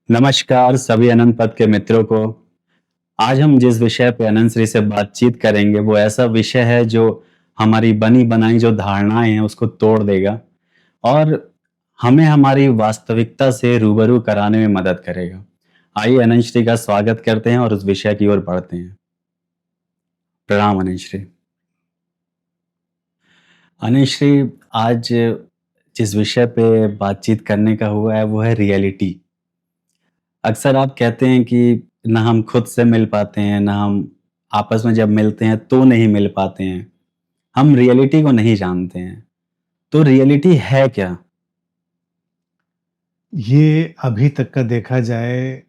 नमस्कार सभी अनंत पथ के मित्रों को। आज हम जिस विषय पे अनंत श्री से बातचीत करेंगे वो ऐसा विषय है जो हमारी बनी बनाई जो धारणाएं हैं उसको तोड़ देगा और हमें हमारी वास्तविकता से रूबरू कराने में मदद करेगा। आइए अनंत श्री का स्वागत करते हैं और उस विषय की ओर बढ़ते हैं। प्रणाम अनंत श्री। अनंत श्री, आज जिस विषय पे बातचीत करने का हुआ है वो है रियलिटी। अक्सर आप कहते हैं कि ना हम खुद से मिल पाते हैं, ना हम आपस में जब मिलते हैं तो नहीं मिल पाते हैं। हम रियलिटी को नहीं जानते हैं। तो रियलिटी है क्या? ये अभी तक का देखा जाए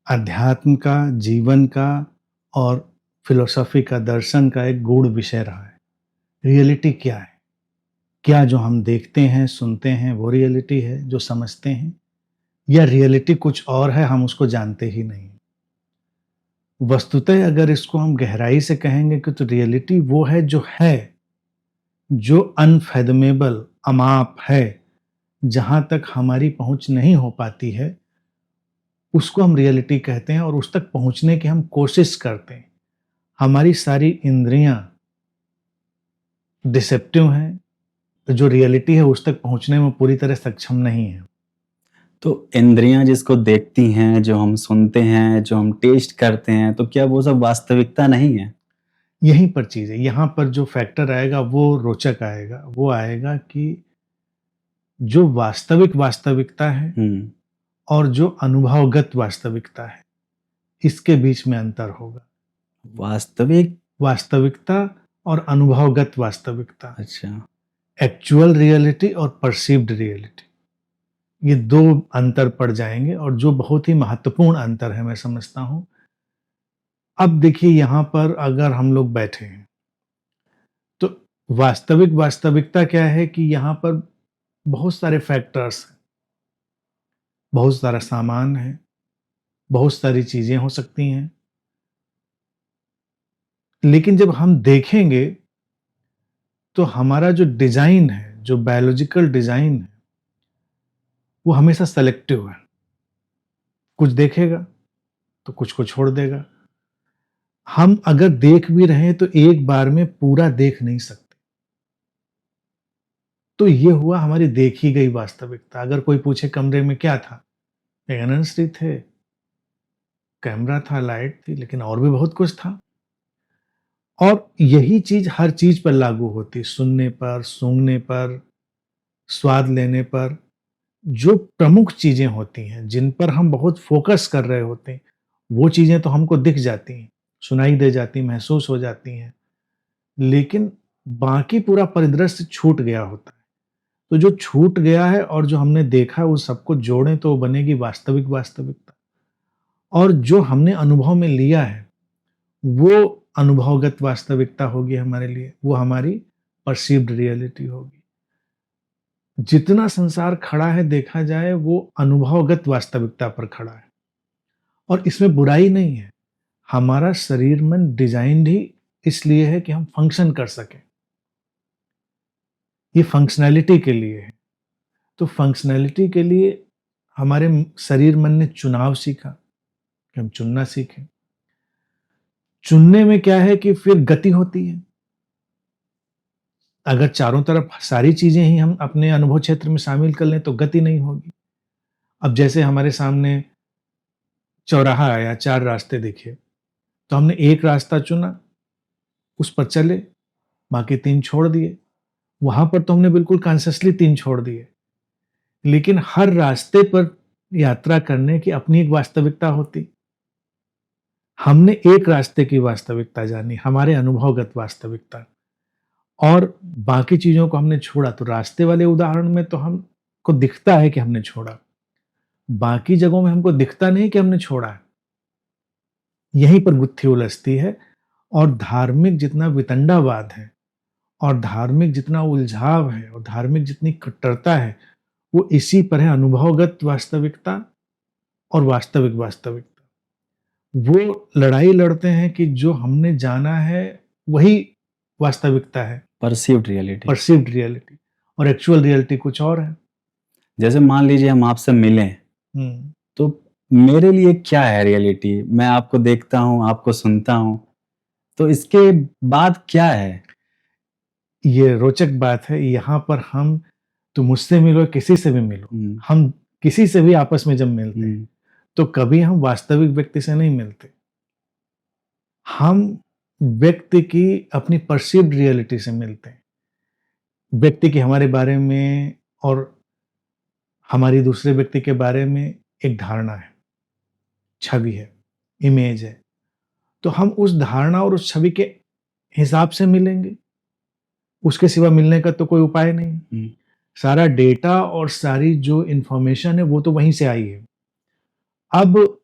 अध्यात्म का, जीवन का और फिलोसॉफी का, दर्शन का एक गूढ़ विषय रहा है। रियलिटी क्या है? क्या जो हम देखते हैं, सुनते हैं वो रियलिटी है जो समझते हैं, या रियलिटी कुछ और है, हम उसको जानते ही नहीं? वस्तुतः अगर इसको हम गहराई से कहेंगे कि तो रियलिटी वो है जो अनफेदमेबल, अमाप है, जहां तक हमारी पहुंच नहीं हो पाती है, उसको हम रियलिटी कहते हैं और उस तक पहुंचने की हम कोशिश करते हैं। हमारी सारी इंद्रियां डिसेप्टिव हैं, तो जो रियलिटी है उस तक पहुंचने में पूरी तरह सक्षम नहीं है। तो इंद्रियां जिसको देखती हैं, जो हम सुनते हैं, जो हम टेस्ट करते हैं, तो क्या वो सब वास्तविकता नहीं है? यहीं पर चीज है। यहाँ पर जो फैक्टर आएगा वो रोचक आएगा। वो आएगा कि जो वास्तविक वास्तविकता है और जो अनुभवगत वास्तविकता है, इसके बीच में अंतर होगा। वास्तविक वास्तविकता और अनुभवगत वास्तविकता, अच्छा, एक्चुअल रियलिटी और परसीव्ड रियलिटी, ये दो अंतर पड़ जाएंगे और जो बहुत ही महत्वपूर्ण अंतर है मैं समझता हूं। अब देखिए, यहां पर अगर हम लोग बैठे हैं तो वास्तविक वास्तविकता क्या है कि यहां पर बहुत सारे फैक्टर्स हैं, बहुत सारा सामान है, बहुत सारी चीजें हो सकती हैं, लेकिन जब हम देखेंगे तो हमारा जो डिजाइन है, जो बायोलॉजिकल डिजाइन है, वो हमेशा सेलेक्टिव है। कुछ देखेगा तो कुछ को छोड़ देगा। हम अगर देख भी रहे हैं तो एक बार में पूरा देख नहीं सकते। तो ये हुआ हमारी देखी गई वास्तविकता। अगर कोई पूछे कमरे में क्या था, अनंत श्री थे, कैमरा था, लाइट थी, लेकिन और भी बहुत कुछ था। और यही चीज हर चीज पर लागू होती, सुनने पर, सूंघने पर, स्वाद लेने पर। जो प्रमुख चीजें होती हैं, जिन पर हम बहुत फोकस कर रहे होते हैं, वो चीजें तो हमको दिख जाती हैं, सुनाई दे जाती, महसूस हो जाती हैं, लेकिन बाकी पूरा परिदृश्य छूट गया होता है। तो जो छूट गया है और जो हमने देखा, उस सबको जोड़ें तो बनेगी वास्तविक वास्तविकता। और जो हमने अनुभव में लिया है वो अनुभवगत वास्तविकता होगी हमारे लिए, वो हमारी परसीव्ड रियलिटी होगी। जितना संसार खड़ा है देखा जाए वो अनुभवगत वास्तविकता पर खड़ा है, और इसमें बुराई नहीं है। हमारा शरीर मन डिजाइन्ड ही इसलिए है कि हम फंक्शन कर सकें। ये फंक्शनैलिटी के लिए है। तो फंक्शनैलिटी के लिए हमारे शरीर मन ने चुनाव सीखा कि हम चुनना सीखें। चुनने में क्या है कि फिर गति होती है। अगर चारों तरफ सारी चीजें ही हम अपने अनुभव क्षेत्र में शामिल कर लें तो गति नहीं होगी। अब जैसे हमारे सामने चौराहा आया, चार रास्ते दिखे, तो हमने एक रास्ता चुना, उस पर चले, बाकी तीन छोड़ दिए। वहां पर तो हमने बिल्कुल कॉन्शियसली तीन छोड़ दिए, लेकिन हर रास्ते पर यात्रा करने की अपनी एक वास्तविकता होती। हमने एक रास्ते की वास्तविकता जानी, हमारे अनुभवगत वास्तविकता, और बाकी चीजों को हमने छोड़ा। तो रास्ते वाले उदाहरण में तो हमको दिखता है कि हमने छोड़ा, बाकी जगहों में हमको दिखता नहीं कि हमने छोड़ा है। यहीं पर गुत्थी उलझती है। और धार्मिक जितना वितंडावाद है, और धार्मिक जितना उलझाव है, और धार्मिक जितनी कट्टरता है, वो इसी पर है, अनुभवगत वास्तविकता और वास्तविक वास्तविकता। वो लड़ाई लड़ते हैं कि जो हमने जाना है वही वास्तविकता है, परसीव्ड रियलिटी। परसीव्ड रियलिटी, और एक्चुअल रियलिटी कुछ और है। जैसे मान लीजिए हम आपसे मिलें तो मेरे लिए क्या है रियलिटी? मैं आपको देखता हूँ, आपको सुनता हूँ, तो इसके बाद क्या है? ये रोचक बात है। यहाँ पर हम, तो मुझसे मिलो, किसी से भी मिलो, हुँ, हम किसी से भी आपस में जब मिलते हैं, हुँ, तो कभी हम वास्तविक व्यक्ति से नहीं मिलते। हम व्यक्ति की अपनी परसीव्ड रियलिटी से मिलते हैं। व्यक्ति की हमारे बारे में और हमारी दूसरे व्यक्ति के बारे में एक धारणा है, छवि है, इमेज है। तो हम उस धारणा और उस छवि के हिसाब से मिलेंगे। उसके सिवा मिलने का तो कोई उपाय नहीं है। हुँ, सारा डेटा और सारी जो इंफॉर्मेशन है वो तो वहीं से आई है। अब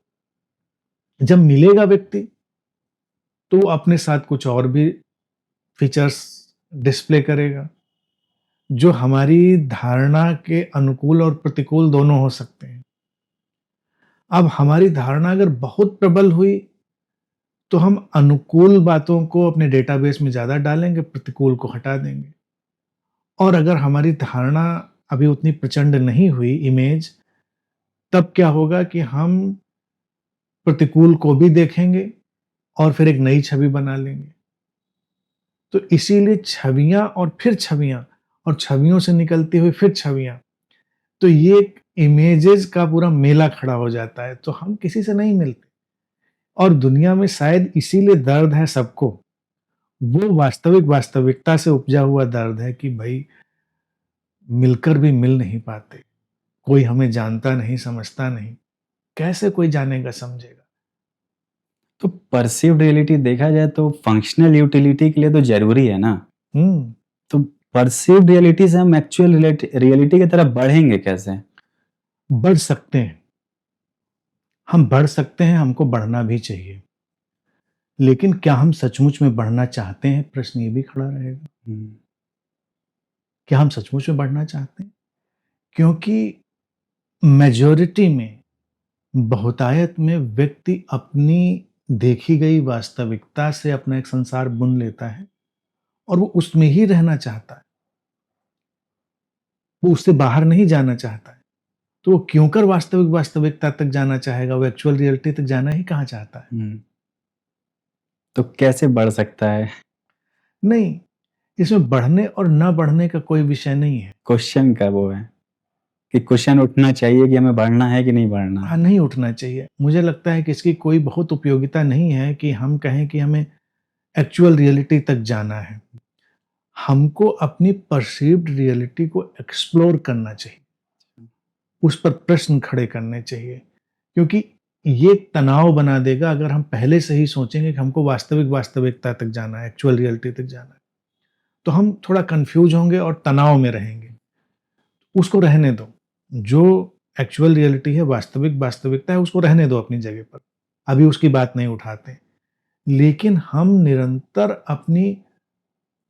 जब मिलेगा व्यक्ति, तो वो अपने साथ कुछ और भी फीचर्स डिस्प्ले करेगा, जो हमारी धारणा के अनुकूल और प्रतिकूल दोनों हो सकते हैं। अब हमारी धारणा अगर बहुत प्रबल हुई, तो हम अनुकूल बातों को अपने डेटाबेस में ज़्यादा डालेंगे, प्रतिकूल को हटा देंगे। और अगर हमारी धारणा अभी उतनी प्रचंड नहीं हुई, इमेज, तब क्या होगा कि हम प्रतिकूल को भी देखेंगे और फिर एक नई छवि बना लेंगे। तो इसीलिए छवियाँ और फिर छवियाँ, और छवियों से निकलती हुई फिर छवियाँ, तो ये एक इमेजेस का पूरा मेला खड़ा हो जाता है, तो हम किसी से नहीं मिलते। और दुनिया में शायद इसीलिए दर्द है सबको, वो वास्तविकता से उपजा हुआ दर्द है कि भाई मिलकर भी मिल नहीं पाते, कोई हमें जानता नहीं, समझता नहीं, कैसे कोई जानेगा, समझेगा। तो परसीव्ड रियलिटी देखा जाए तो फंक्शनल यूटिलिटी के लिए तो ज़रूरी है ना? हम्म तो परसीव्ड रियलिटी से हम एक्चुअल रियलिटी की तरफ बढ़ेंगे कैसे? बढ़ सकते हैं, हम बढ़ सकते हैं, हमको बढ़ना भी चाहिए। लेकिन क्या हम सचमुच में बढ़ना चाहते हैं, प्रश्न ये भी खड़ा रहेगा। हुँ, क्या हम सचमुच में बढ़ना चाहते हैं? क्योंकि मेजॉरिटी में, बहुतायत में व्यक्ति अपनी देखी गई वास्तविकता से अपना एक संसार बुन लेता है और वो उसमें ही रहना चाहता है, वो उससे बाहर नहीं जाना चाहता है। तो वो क्यों कर वास्तविकता तक जाना चाहेगा? वो एक्चुअल रियलिटी तक जाना ही कहाँ चाहता है? हुँ। तो कैसे बढ़ सकता है? नहीं, इसमें बढ़ने और ना बढ़ने का कोई विषय नहीं है। क्वेश्चन का वो है कि क्वेश्चन उठना चाहिए कि हमें बढ़ना है कि नहीं बढ़ना? हाँ, नहीं उठना चाहिए। मुझे लगता है कि इसकी कोई बहुत उपयोगिता नहीं है कि हम कहें कि हमें एक्चुअल रियलिटी तक जाना है। हमको अपनी परसीव्ड रियलिटी को एक्सप्लोर करना चाहिए, उस पर प्रश्न खड़े करने चाहिए, क्योंकि ये तनाव बना देगा अगर हम पहले से ही सोचेंगे कि हमको वास्तविकता तक जाना है, एक्चुअल रियलिटी तक जाना है, तो हम थोड़ा कंफ्यूज होंगे और तनाव में रहेंगे। उसको रहने दो। जो एक्चुअल रियलिटी है, वास्तविकता है, उसको रहने दो अपनी जगह पर। अभी उसकी बात नहीं उठाते। लेकिन हम निरंतर अपनी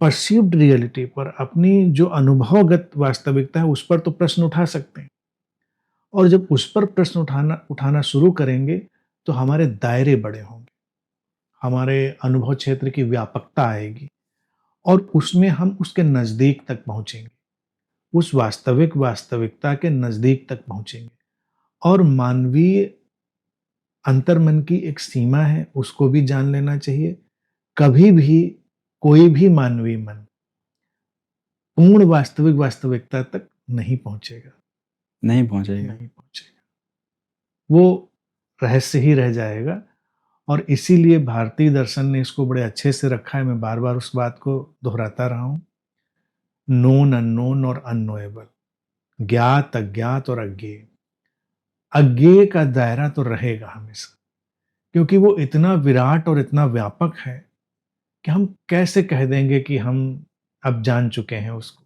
परसीव्ड रियलिटी पर, अपनी जो अनुभवगत वास्तविकता है, उस पर तो प्रश्न उठा सकते हैं। और जब उस पर प्रश्न उठाना शुरू करेंगे, तो हमारे दायरे बड़े होंगे, हमारे अनुभव क्षेत्र की व्यापकता आएगी और उसमें हम उसके नज़दीक तक पहुँचेंगे, उस वास्तविकता के नज़दीक तक पहुँचेंगे। और मानवीय अंतर्मन की एक सीमा है, उसको भी जान लेना चाहिए। कभी भी कोई भी मानवीय मन पूर्ण वास्तविकता तक नहीं पहुँचेगा, नहीं पहुँचेगा। नहीं पहुँचेगा। वो रहस्य ही रह जाएगा। और इसीलिए भारतीय दर्शन ने इसको बड़े अच्छे से रखा है। मैं बार-बार उस बात को दोहराता रहा हूँ। नोन, अननोन और अननोएबल, ज्ञात, अज्ञात और अज्ञेय। अज्ञेय का दायरा तो रहेगा हमेशा, क्योंकि वो इतना विराट और इतना व्यापक है कि हम कैसे कह देंगे कि हम अब जान चुके हैं उसको।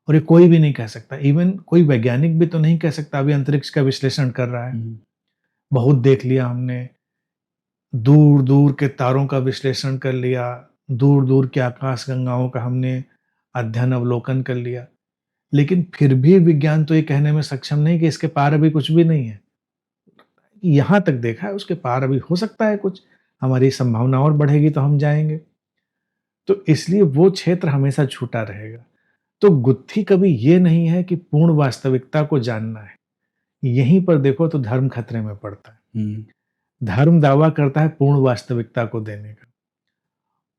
और ये कोई भी नहीं कह सकता, इवन कोई वैज्ञानिक भी तो नहीं कह सकता। अभी अंतरिक्ष का विश्लेषण कर रहा है, हुँ, बहुत देख लिया हमने, दूर दूर के तारों का विश्लेषण कर लिया, दूर दूर के आकाश गंगाओं का हमने अध्ययन अवलोकन कर लिया, लेकिन फिर भी विज्ञान तो ये कहने में सक्षम नहीं कि इसके पार अभी कुछ भी नहीं है। यहाँ तक देखा है, उसके पार अभी हो सकता है कुछ, हमारी संभावना और बढ़ेगी तो हम जाएंगे। तो इसलिए वो क्षेत्र हमेशा छूटा रहेगा। तो गुत्थी कभी ये नहीं है कि पूर्ण वास्तविकता को जानना है, यहीं पर देखो तो धर्म खतरे में पड़ता है। हम्म, धर्म दावा करता है पूर्ण वास्तविकता को देने का,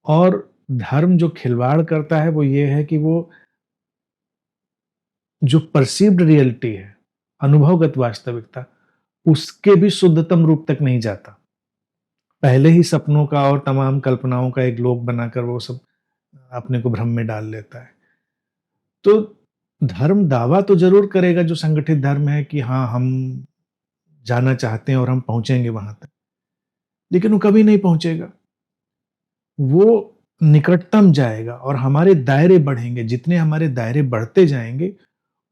और धर्म जो खिलवाड़ करता है वो ये है कि वो जो परसीव्ड रियलिटी है, अनुभवगत वास्तविकता, उसके भी शुद्धतम रूप तक नहीं जाता। पहले ही सपनों का और तमाम कल्पनाओं का एक लोक बनाकर वो सब अपने को भ्रम में डाल लेता है। तो धर्म दावा तो जरूर करेगा, जो संगठित धर्म है, कि हाँ हम जाना चाहते हैं और हम पहुंचेंगे वहां तक, लेकिन वो कभी नहीं पहुंचेगा। वो निकटतम जाएगा और हमारे दायरे बढ़ेंगे। जितने हमारे दायरे बढ़ते जाएंगे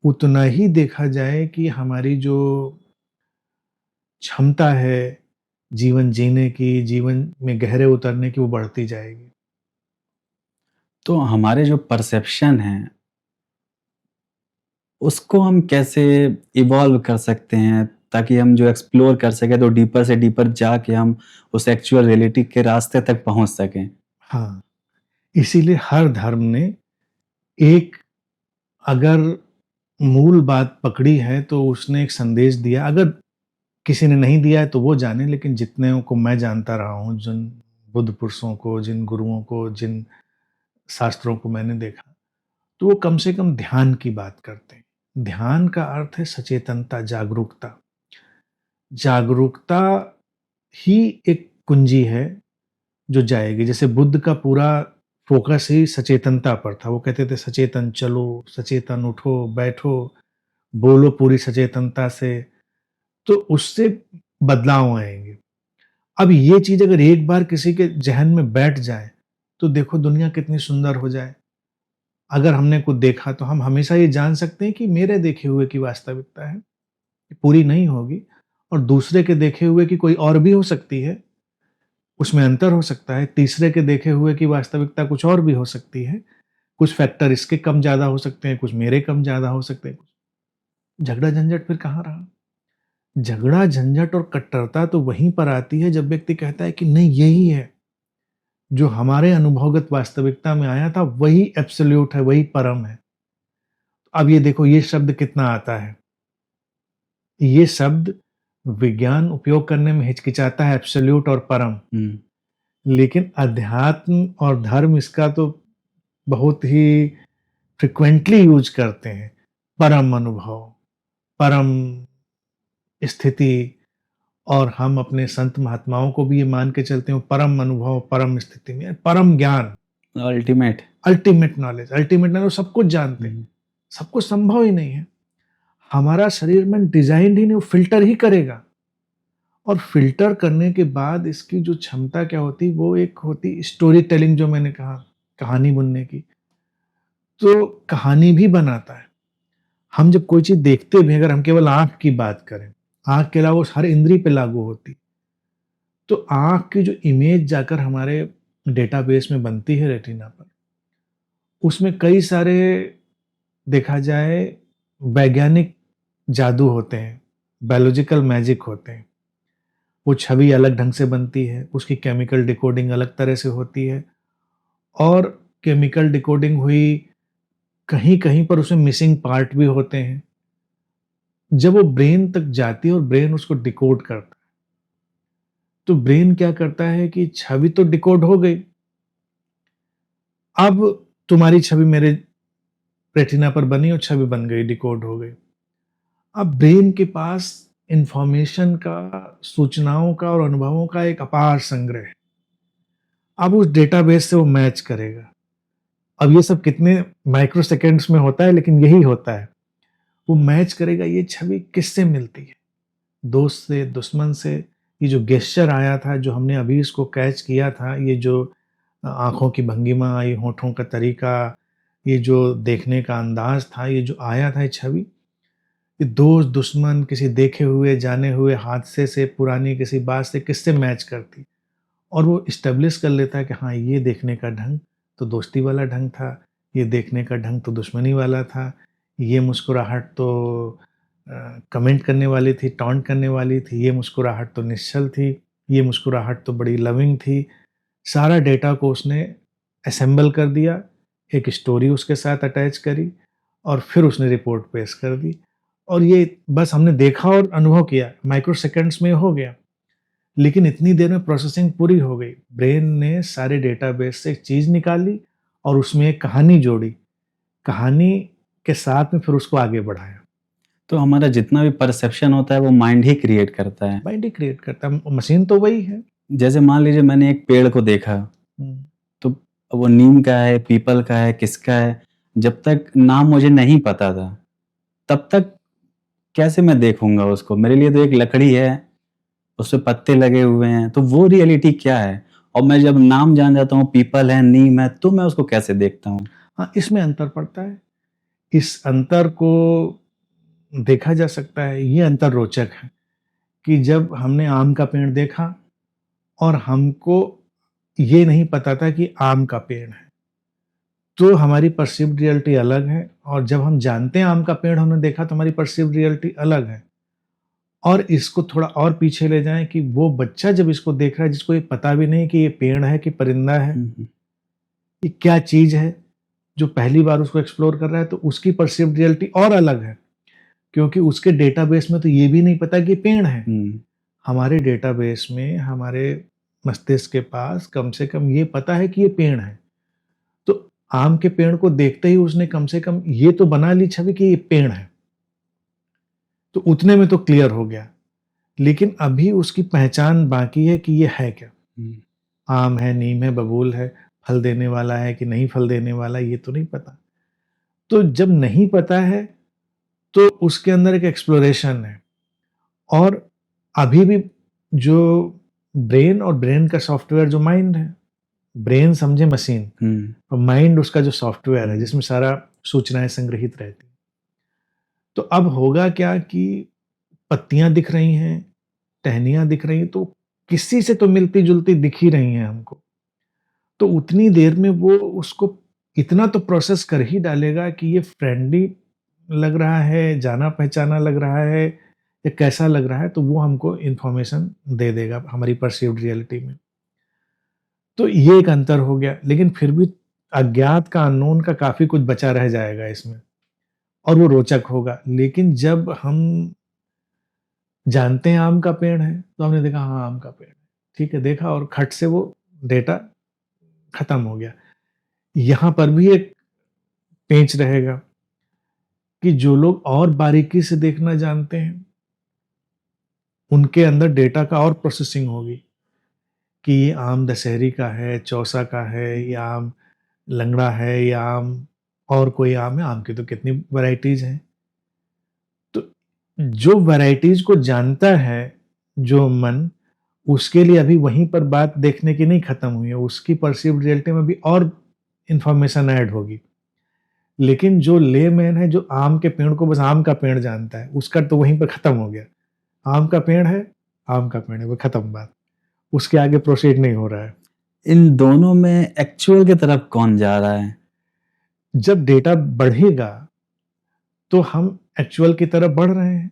उतना ही देखा जाए कि हमारी जो क्षमता है जीवन जीने की, जीवन में गहरे उतरने की, वो बढ़ती जाएगी। तो हमारे जो परसेप्शन है उसको हम कैसे इवॉल्व कर सकते हैं ताकि हम जो एक्सप्लोर कर सकें तो डीपर से डीपर जाके हम उस एक्चुअल रियलिटी के रास्ते तक पहुंच सकें। हाँ, इसीलिए हर धर्म ने एक, अगर मूल बात पकड़ी है तो उसने एक संदेश दिया। अगर किसी ने नहीं दिया है तो वो जाने, लेकिन जितने को मैं जानता रहा हूँ, जिन बुद्ध पुरुषों को, जिन गुरुओं को, जिन शास्त्रों को मैंने देखा, तो वो कम से कम ध्यान की बात करते हैं। ध्यान का अर्थ है सचेतनता, जागरूकता। जागरूकता ही एक कुंजी है जो जाएगी। जैसे बुद्ध का पूरा फोकस ही सचेतनता पर था। वो कहते थे सचेतन चलो, सचेतन उठो बैठो, बोलो पूरी सचेतनता से, तो उससे बदलाव आएंगे। अब ये चीज अगर एक बार किसी के जहन में बैठ जाए तो देखो दुनिया कितनी सुंदर हो जाए। अगर हमने कुछ देखा तो हम हमेशा ये जान सकते हैं कि मेरे देखे हुए की वास्तविकता है, पूरी नहीं होगी, और दूसरे के देखे हुए की कोई और भी हो सकती है, उसमें अंतर हो सकता है। तीसरे के देखे हुए की वास्तविकता कुछ और भी हो सकती है। कुछ फैक्टर इसके कम ज्यादा हो सकते हैं, कुछ मेरे कम ज्यादा हो सकते हैं। झगड़ा झंझट फिर कहाँ रहा? झगड़ा झंझट और कट्टरता तो वहीं पर आती है जब व्यक्ति कहता है कि नहीं, यही है जो हमारे अनुभवगत वास्तविकता में आया था, वही एब्सोल्यूट है, वही परम है। अब ये देखो ये शब्द कितना आता है। ये शब्द विज्ञान उपयोग करने में हिचकिचाता है, एब्सोल्यूट और परम, लेकिन अध्यात्म और धर्म इसका तो बहुत ही फ्रिक्वेंटली यूज करते हैं। परम अनुभव, परम स्थिति, और हम अपने संत महात्माओं को भी ये मान के चलते हैं परम अनुभव, परम स्थिति में परम ज्ञान, ultimate. Ultimate knowledge. Ultimate knowledge सब कुछ जानते हैं, सब कुछ संभव ही नहीं है। हमारा शरीर में डिजाइन ही नहीं, वो फिल्टर ही करेगा, और फिल्टर करने के बाद इसकी जो क्षमता क्या होती, वो एक होती स्टोरी टेलिंग, जो मैंने कहा, कहानी बुनने की। तो कहानी भी बनाता है। हम जब कोई चीज देखते भी, अगर हम केवल आंख की बात करें, आंख के अलावा हर इंद्री पे लागू होती, तो आंख की जो इमेज जाकर हमारे डेटाबेस में बनती है रेटिना पर, उसमें कई सारे, देखा जाए, वैज्ञानिक जादू होते हैं, बायोलॉजिकल मैजिक होते हैं। वो छवि अलग ढंग से बनती है, उसकी केमिकल डिकोडिंग अलग तरह से होती है, और केमिकल डिकोडिंग हुई, कहीं कहीं पर उसमें मिसिंग पार्ट भी होते हैं। जब वो ब्रेन तक जाती है और ब्रेन उसको डिकोड करता है, तो ब्रेन क्या करता है कि छवि तो डिकोड हो गई, अब तुम्हारी छवि मेरे रेटिना पर बनी और छवि बन गई, डिकोड हो गई। अब ब्रेन के पास इंफॉर्मेशन का, सूचनाओं का और अनुभवों का एक अपार संग्रह है। अब उस डेटाबेस से वो मैच करेगा। अब ये सब कितने माइक्रो सेकेंड्स में होता है, लेकिन यही होता है। वो मैच करेगा ये छवि किससे मिलती है, दोस्त से, दुश्मन से। ये जो गेस्चर आया था, जो हमने अभी इसको कैच किया था, ये जो आंखों की भंगिमा आई, होठों का तरीका, ये जो देखने का अंदाज था, ये जो आया था, ये छवि, ये दोस्त दुश्मन, किसी देखे हुए जाने हुए हादसे से, पुरानी किसी बात से किससे मैच करती, और वो इस्टेब्लिश कर लेता है कि हाँ, ये देखने का ढंग तो दोस्ती वाला ढंग था, ये देखने का ढंग तो दुश्मनी वाला था, ये मुस्कुराहट तो कमेंट करने वाली थी, टॉन्ट करने वाली थी, ये मुस्कुराहट तो निश्चल थी, ये मुस्कुराहट तो बड़ी लविंग थी। सारा डेटा को उसने असेंबल कर दिया, एक स्टोरी उसके साथ अटैच करी, और फिर उसने रिपोर्ट पेश कर दी। और ये बस हमने देखा और अनुभव किया, माइक्रो सेकंड्स में हो गया। लेकिन इतनी देर में प्रोसेसिंग पूरी हो गई। ब्रेन ने सारे डेटाबेस से एक चीज़ निकाली और उसमें एक कहानी जोड़ी। कहानी के साथ में फिर उसको आगे बढ़ाया। तो हमारा जितना भी परसेप्शन होता है वो माइंड ही क्रिएट करता है। माइंड ही क्रिएट करता है, मशीन तो वही है। जैसे मान लीजिए मैंने एक पेड़ को देखा, तो वो नीम का है, पीपल का है, किसका है, जब तक नाम मुझे नहीं पता था तब तक कैसे मैं देखूंगा उसको? मेरे लिए तो एक लकड़ी है, उस पे पत्ते लगे हुए हैं, तो वो रियलिटी क्या है? और मैं जब नाम जान जाता हूँ, पीपल है, नीम है, तो मैं उसको कैसे देखता हूँ? हाँ, इसमें अंतर पड़ता है। इस अंतर को देखा जा सकता है। ये अंतर रोचक है कि जब हमने आम का पेड़ देखा और हमको ये नहीं पता था कि आम का पेड़ है, तो हमारी परसीव्ड रियलिटी अलग है। और जब हम जानते हैं आम का पेड़ हमने देखा तो हमारी परसीव्ड रियलिटी अलग है। और इसको थोड़ा और पीछे ले जाएं कि वो बच्चा जब इसको देख रहा है, जिसको ये पता भी नहीं कि ये पेड़ है कि परिंदा है, ये क्या चीज है, जो पहली बार उसको एक्सप्लोर कर रहा है, तो उसकी परसीव्ड रियलिटी और अलग है, क्योंकि उसके डेटाबेस में तो ये भी नहीं पता कि पेड़ है। हमारे डेटाबेस में, हमारे मस्तिष्क के पास कम से कम ये पता है कि ये पेड़ है। तो आम के पेड़ को देखते ही उसने कम से कम ये तो बना ली छवि कि ये पेड़ है, तो उतने में तो क्लियर हो गया। लेकिन अभी उसकी पहचान बाकी है कि ये है क्या। आम है, नीम है, बबूल है, फल देने वाला है कि नहीं फल देने वाला, ये तो नहीं पता। तो जब नहीं पता है तो उसके अंदर एक एक्सप्लोरेशन है। और अभी भी जो ब्रेन और ब्रेन का सॉफ्टवेयर जो माइंड है, ब्रेन समझे मशीन और माइंड उसका जो सॉफ्टवेयर है जिसमें सारा सूचनाएं संग्रहित रहती। तो अब होगा क्या कि पत्तियां दिख रही हैं, टहनियां दिख रही हैं, तो किसी से तो मिलती जुलती दिख ही रही हैं हमको। तो उतनी देर में वो उसको इतना तो प्रोसेस कर ही डालेगा कि ये फ्रेंडली लग रहा है, जाना पहचाना लग रहा है, या कैसा लग रहा है, तो वो हमको इंफॉर्मेशन दे देगा हमारी परसीव्ड रियलिटी में। तो ये एक अंतर हो गया। लेकिन फिर भी अज्ञात का, अननोन का काफी कुछ बचा रह जाएगा इसमें, और वो रोचक होगा। लेकिन जब हम जानते हैं आम का पेड़ है, तो हमने देखा हाँ आम का पेड़ है, ठीक है, देखा और खट से वो डेटा खत्म हो गया। यहां पर भी एक पेंच रहेगा कि जो लोग और बारीकी से देखना जानते हैं, उनके अंदर डेटा का और प्रोसेसिंग होगी कि ये आम दशहरी का है, चौसा का है, ये आम लंगड़ा है, ये आम और कोई आम है। आम की तो कितनी वैरायटीज हैं। तो जो वैरायटीज को जानता है जो मन, उसके लिए अभी वहीं पर बात देखने की नहीं खत्म हुई है, उसकी परसीव्ड रियलिटी में भी और इंफॉर्मेशन ऐड होगी। लेकिन जो लेमैन है, जो आम के पेड़ को बस आम का पेड़ जानता है, उसका तो वहीं पर खत्म हो गया। आम का पेड़ है, आम का पेड़ है, वो खत्म बात, उसके आगे प्रोसीड नहीं हो रहा है। इन दोनों में एक्चुअल की तरफ कौन जा रहा है? जब डेटा बढ़ेगा तो हम एक्चुअल की तरफ बढ़ रहे हैं।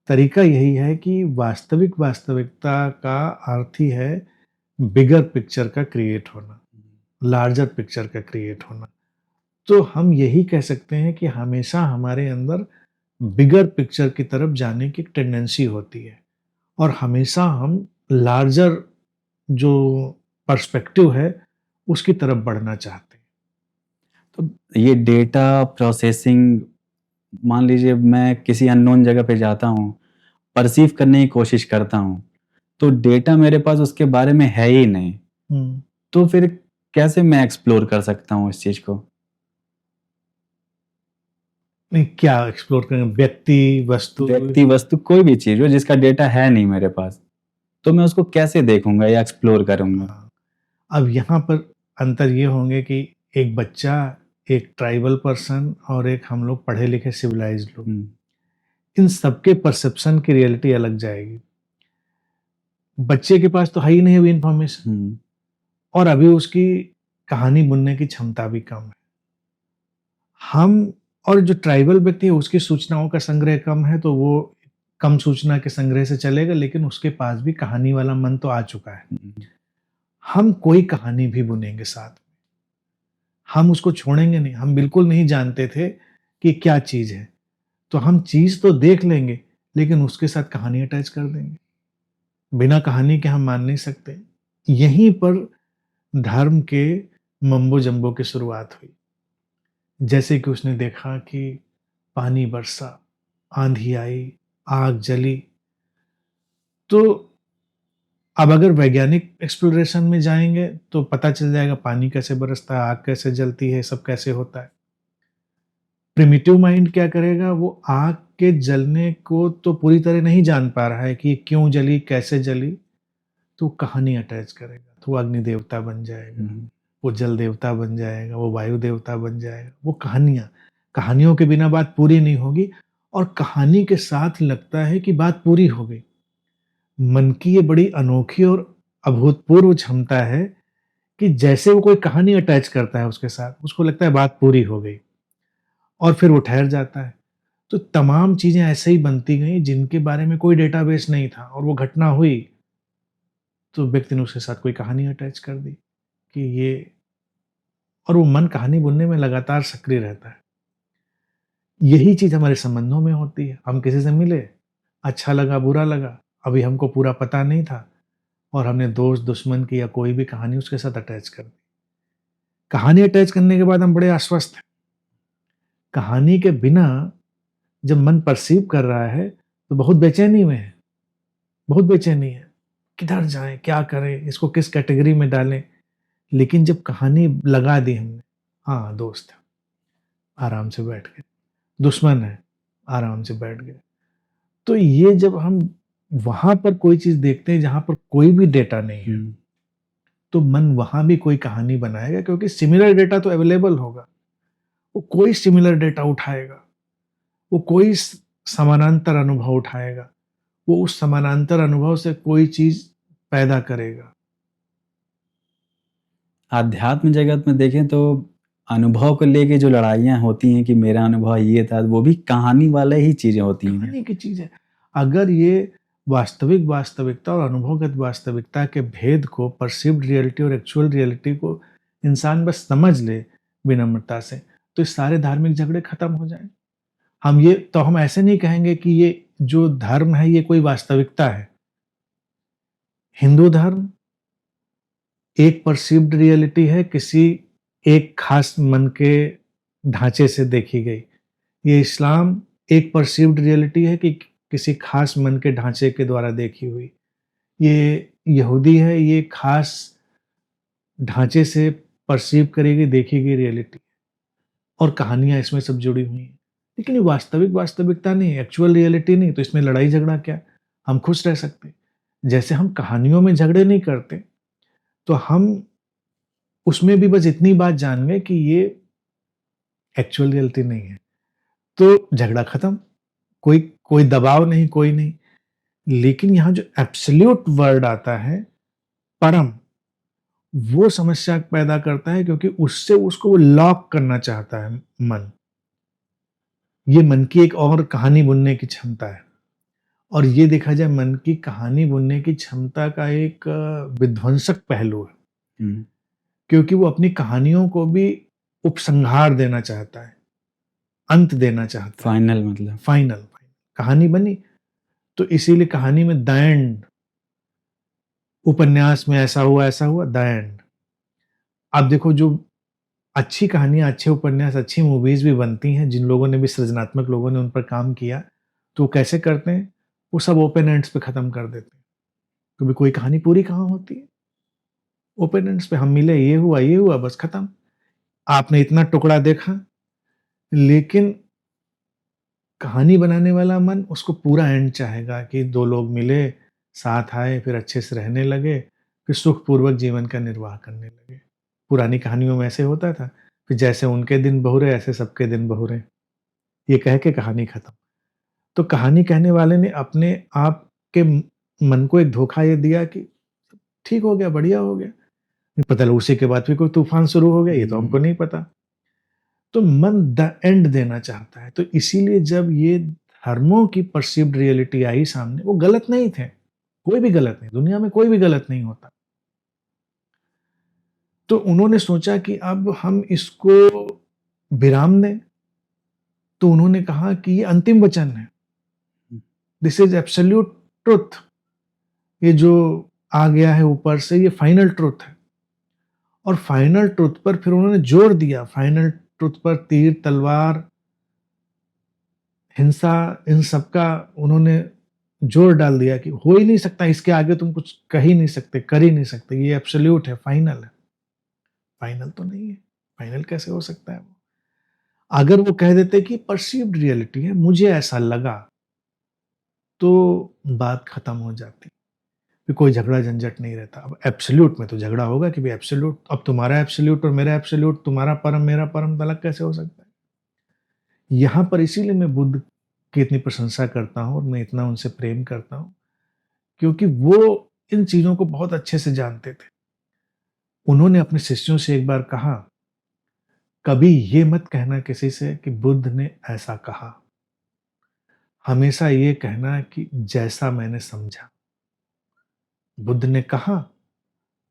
तरीका यही है कि वास्तविकता का अर्थ ही है बिगर पिक्चर का क्रिएट होना, लार्जर पिक्चर का क्रिएट होना। तो हम यही कह सकते हैं कि हमेशा हमारे अंदर बिगर पिक्चर की तरफ जाने की टेंडेंसी होती है, और हमेशा हम लार्जर जो पर्सपेक्टिव है उसकी तरफ बढ़ना चाहते हैं। तो ये डेटा प्रोसेसिंग, मान लीजिए मैं किसी अननोन जगह पे जाता हूँ, परसीव करने की कोशिश करता हूँ, तो डेटा मेरे पास उसके बारे में है ही नहीं, तो फिर कैसे मैं एक्सप्लोर कर सकता हूँ इस चीज को? नहीं, क्या एक्सप्लोर करें? व्यक्ति वस्तु कोई भी चीज हो जिसका डेटा है नहीं मेरे पास, तो मैं उसको कैसे देखूंगा या एक्सप्लोर करूंगा? हाँ, अब यहाँ पर अंतर ये होंगे कि एक बच्चा, एक ट्राइबल पर्सन और एक हम लोग पढ़े लिखे सिविलाइज्ड लोग, इन सबके परसेप्शन की रियलिटी अलग जाएगी। बच्चे के पास तो है ही नहीं अभी इंफॉर्मेशन, और अभी उसकी कहानी बुनने की क्षमता भी कम है। हम और जो ट्राइबल व्यक्ति है उसकी सूचनाओं का संग्रह कम है, तो वो कम सूचना के संग्रह से चलेगा, लेकिन उसके पास भी कहानी वाला मन तो आ चुका है। हम कोई कहानी भी बुनेंगे साथ में, हम उसको छोड़ेंगे नहीं। हम बिल्कुल नहीं जानते थे कि क्या चीज है, तो हम चीज तो देख लेंगे लेकिन उसके साथ कहानी अटैच कर देंगे। बिना कहानी के हम मान नहीं सकते। यहीं पर धर्म के मम्बो जम्बो की शुरुआत हुई। जैसे कि उसने देखा कि पानी बरसा, आंधी आई, आग जली, तो अब अगर वैज्ञानिक एक्सप्लोरेशन में जाएंगे तो पता चल जाएगा पानी कैसे बरसता है, आग कैसे जलती है, सब कैसे होता है। प्रिमिटिव माइंड क्या करेगा, वो आग के जलने को तो पूरी तरह नहीं जान पा रहा है कि ये क्यों जली, कैसे जली, तो कहानी अटैच करेगा। तो वो अग्नि देवता बन जाएगा, वो जल देवता बन जाएगा, वो वायु देवता बन जाएगा। वो कहानियों के बिना बात पूरी नहीं होगी, और कहानी के साथ लगता है कि बात पूरी हो गई। मन की ये बड़ी अनोखी और अभूतपूर्व क्षमता है कि जैसे वो कोई कहानी अटैच करता है उसके साथ, उसको लगता है बात पूरी हो गई, और फिर वो ठहर जाता है। तो तमाम चीजें ऐसे ही बनती गई जिनके बारे में कोई डेटाबेस नहीं था, और वो घटना हुई तो व्यक्ति ने उसके साथ कोई कहानी अटैच कर दी कि ये, और वो मन कहानी बुनने में लगातार सक्रिय रहता है। यही चीज हमारे संबंधों में होती है। हम किसी से मिले, अच्छा लगा बुरा लगा, अभी हमको पूरा पता नहीं था, और हमने दोस्त दुश्मन की या कोई भी कहानी उसके साथ अटैच कर दी। कहानी अटैच करने के बाद हम बड़े आश्वस्त हैं। कहानी के बिना जब मन परसीव कर रहा है तो बहुत बेचैनी में है, बहुत बेचैनी है, किधर जाएं, क्या करें, इसको किस कैटेगरी में डालें। लेकिन जब कहानी लगा दी हमने, हाँ दोस्त है, आराम से बैठ गए, दुश्मन है, आराम से बैठ गए। तो ये जब हम वहां पर कोई चीज देखते हैं जहां पर कोई भी डेटा नहीं है, तो मन वहां भी कोई कहानी बनाएगा, क्योंकि सिमिलर डेटा तो अवेलेबल होगा। वो कोई सिमिलर डेटा उठाएगा, वो कोई समानांतर अनुभव उठाएगा, वो उस समानांतर अनुभव से कोई चीज पैदा करेगा। आध्यात्म जगत में देखें तो अनुभव को लेके जो लड़ाइयाँ होती हैं कि मेरा अनुभव ये था, वो भी कहानी वाले ही चीजें होती हैं। कहानी की चीज है। अगर ये वास्तविक वास्तविकता और अनुभवगत वास्तविकता के भेद को, परसीव्ड रियलिटी और एक्चुअल रियलिटी को इंसान बस समझ ले विनम्रता से, तो इस सारे धार्मिक झगड़े खत्म हो जाएं। हम ऐसे नहीं कहेंगे कि ये जो धर्म है ये कोई वास्तविकता है। हिंदू धर्म एक परसीव्ड रियलिटी है, किसी एक खास मन के ढांचे से देखी गई। ये इस्लाम एक परसीव्ड रियलिटी है कि किसी खास मन के ढांचे के द्वारा देखी हुई। ये यहूदी है, ये खास ढांचे से परसीव करेगी, देखी गई रियलिटी, और कहानियां इसमें सब जुड़ी हुई हैं। लेकिन ये वास्तविक वास्तविकता नहीं, एक्चुअल रियलिटी नहीं, तो इसमें लड़ाई झगड़ा क्या? हम खुश रह सकते। जैसे हम कहानियों में झगड़े नहीं करते, तो हम उसमें भी बस इतनी बात जान गए कि ये एक्चुअल रियलिटी नहीं है, तो झगड़ा खत्म, कोई कोई दबाव नहीं, कोई नहीं। लेकिन यहां जो एब्सोल्यूट वर्ड आता है, परम, वो समस्या पैदा करता है, क्योंकि उससे उसको वो लॉक करना चाहता है मन। ये मन की एक और कहानी बुनने की क्षमता है, और ये देखा जाए मन की कहानी बुनने की क्षमता का एक विध्वंसक पहलू है, क्योंकि वो अपनी कहानियों को भी उपसंहार देना चाहता है, अंत देना चाहता है, फाइनल, मतलब फाइनल कहानी बनी। तो इसीलिए कहानी में द एंड, उपन्यास में ऐसा हुआ, द एंड। आप देखो, जो अच्छी कहानियां, अच्छे उपन्यास, अच्छी मूवीज भी बनती हैं, जिन लोगों ने भी, सृजनात्मक लोगों ने उन पर काम किया, तो वो कैसे करते हैं? वो सब ओपन एंड्स पे खत्म कर देते हैं। क्योंकि कोई कहानी पूरी कहाँ होती है? ओपन एंड्स पे हम मिले, ये हुआ, बस खत्म। आपने इतना टुकड़ा देखा, लेकिन कहानी बनाने वाला मन उसको पूरा एंड चाहेगा कि दो लोग मिले, साथ आए, फिर अच्छे से रहने लगे, फिर सुखपूर्वक जीवन का निर्वाह करने लगे। पुरानी कहानियों में ऐसे होता था, फिर जैसे उनके दिन बहुरे ऐसे सबके दिन बहुरे, ये कह के कहानी खत्म। तो कहानी कहने वाले ने अपने आप के मन को एक धोखा ये दिया कि ठीक हो गया, बढ़िया हो गया। नहीं पता लगा उसी के बाद फिर कोई तूफान शुरू हो गया, ये तो हमको नहीं पता। तो मन द एंड देना चाहता है। तो इसीलिए जब ये धर्मों की परसीव्ड रियलिटी आई सामने, वो गलत नहीं थे, कोई भी गलत नहीं, दुनिया में कोई भी गलत नहीं होता। तो उन्होंने सोचा कि अब हम इसको विराम दें, तो उन्होंने कहा कि ये अंतिम वचन है, दिस इज एब्सोल्यूट ट्रुथ, ये जो आ गया है ऊपर से ये फाइनल ट्रुथ है। और फाइनल ट्रुथ पर फिर उन्होंने जोर दिया, फाइनल ट्रुथ पर तीर तलवार हिंसा इन सब का उन्होंने जोर डाल दिया कि हो ही नहीं सकता, इसके आगे तुम कुछ कह ही नहीं सकते, कर ही नहीं सकते, ये एब्सोल्यूट है, फाइनल है। फाइनल तो नहीं है, फाइनल कैसे हो सकता है? वो अगर वो कह देते कि परसीव्ड रियलिटी है, मुझे ऐसा लगा, तो बात खत्म हो जाती, फिर कोई झगड़ा झंझट नहीं रहता। अब एब्सोल्यूट में तो झगड़ा होगा कि भाई एब्सोल्यूट, अब तुम्हारा एब्सोल्यूट और मेरा एब्सोल्यूट, तुम्हारा परम मेरा परम अलग कैसे हो सकता है? यहाँ पर इसीलिए मैं बुद्ध की इतनी प्रशंसा करता हूँ और मैं इतना उनसे प्रेम करता हूँ, क्योंकि वो इन चीजों को बहुत अच्छे से जानते थे। उन्होंने अपने शिष्यों से एक बार कहा, कभी ये मत कहना किसी से कि बुद्ध ने ऐसा कहा, हमेशा ये कहना कि जैसा मैंने समझा। बुद्ध ने कहा,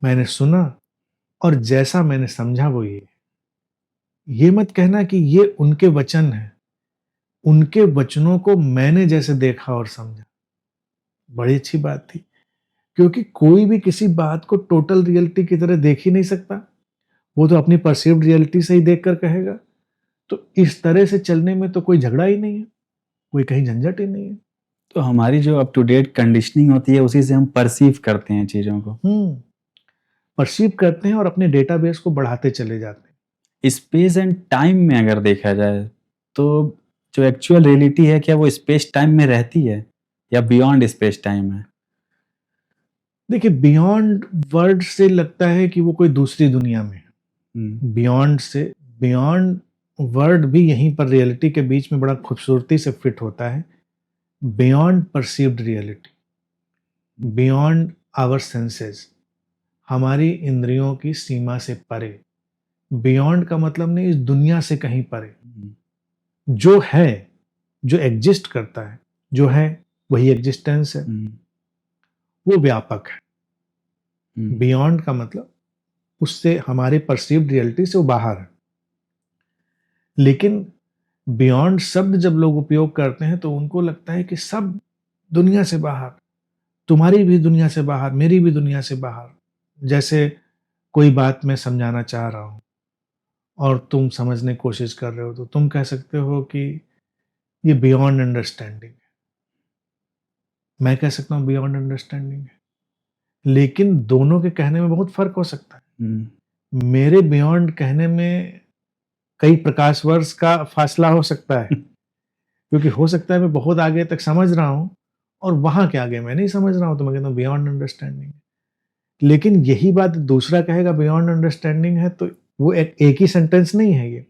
मैंने सुना, और जैसा मैंने समझा वो ये मत कहना कि ये उनके वचन हैं, उनके वचनों को मैंने जैसे देखा और समझा। बड़ी अच्छी बात थी, क्योंकि कोई भी किसी बात को टोटल रियलिटी की तरह देख ही नहीं सकता, वो तो अपनी परसीव्ड रियलिटी से ही देखकर कहेगा। तो इस तरह से चलने में तो कोई झगड़ा ही नहीं है, कोई कहीं झंझट ही नहीं है। तो हमारी जो अप टू डेट कंडीशनिंग होती है उसी से हम परसीव करते हैं चीजों को, परसीव करते हैं और अपने डेटाबेस को बढ़ाते चले जाते हैं। स्पेस एंड टाइम में अगर देखा जाए तो जो एक्चुअल रियलिटी है, क्या वो स्पेस टाइम में रहती है या बियॉन्ड स्पेस टाइम है? देखिए, बियॉन्ड वर्ड से लगता है कि वो कोई दूसरी दुनिया में है। बियॉन्ड से, बियॉन्ड वर्ड भी यहीं पर रियलिटी के बीच में बड़ा खूबसूरती से फिट होता है। Beyond perceived reality, beyond our senses, हमारी इंद्रियों की सीमा से परे। बियॉन्ड का मतलब नहीं इस दुनिया से कहीं परे, जो है, जो एग्जिस्ट करता है, जो है वही एग्जिस्टेंस है, वो व्यापक है। बियॉन्ड का मतलब उससे, हमारे परसीव्ड रियलिटी से वो बाहर है। लेकिन बियॉन्ड शब्द जब लोग उपयोग करते हैं तो उनको लगता है कि सब दुनिया से बाहर, तुम्हारी भी दुनिया से बाहर, मेरी भी दुनिया से बाहर। जैसे कोई बात मैं समझाना चाह रहा हूं और तुम समझने की कोशिश कर रहे हो, तो तुम कह सकते हो कि ये बियॉन्ड अंडरस्टैंडिंग है, मैं कह सकता हूं बियॉन्ड अंडरस्टैंडिंग है। लेकिन दोनों के कहने में बहुत फर्क हो सकता है। मेरे बियॉन्ड कहने में कई प्रकाश वर्ष का फासला हो सकता है, क्योंकि हो सकता है मैं बहुत आगे तक समझ रहा हूं और वहां के आगे मैं नहीं समझ रहा हूं, तो मैं कहता हूं बियॉन्ड अंडरस्टैंडिंग है। लेकिन यही बात दूसरा कहेगा बियॉन्ड अंडरस्टैंडिंग है, तो वो एक ही सेंटेंस नहीं है, ये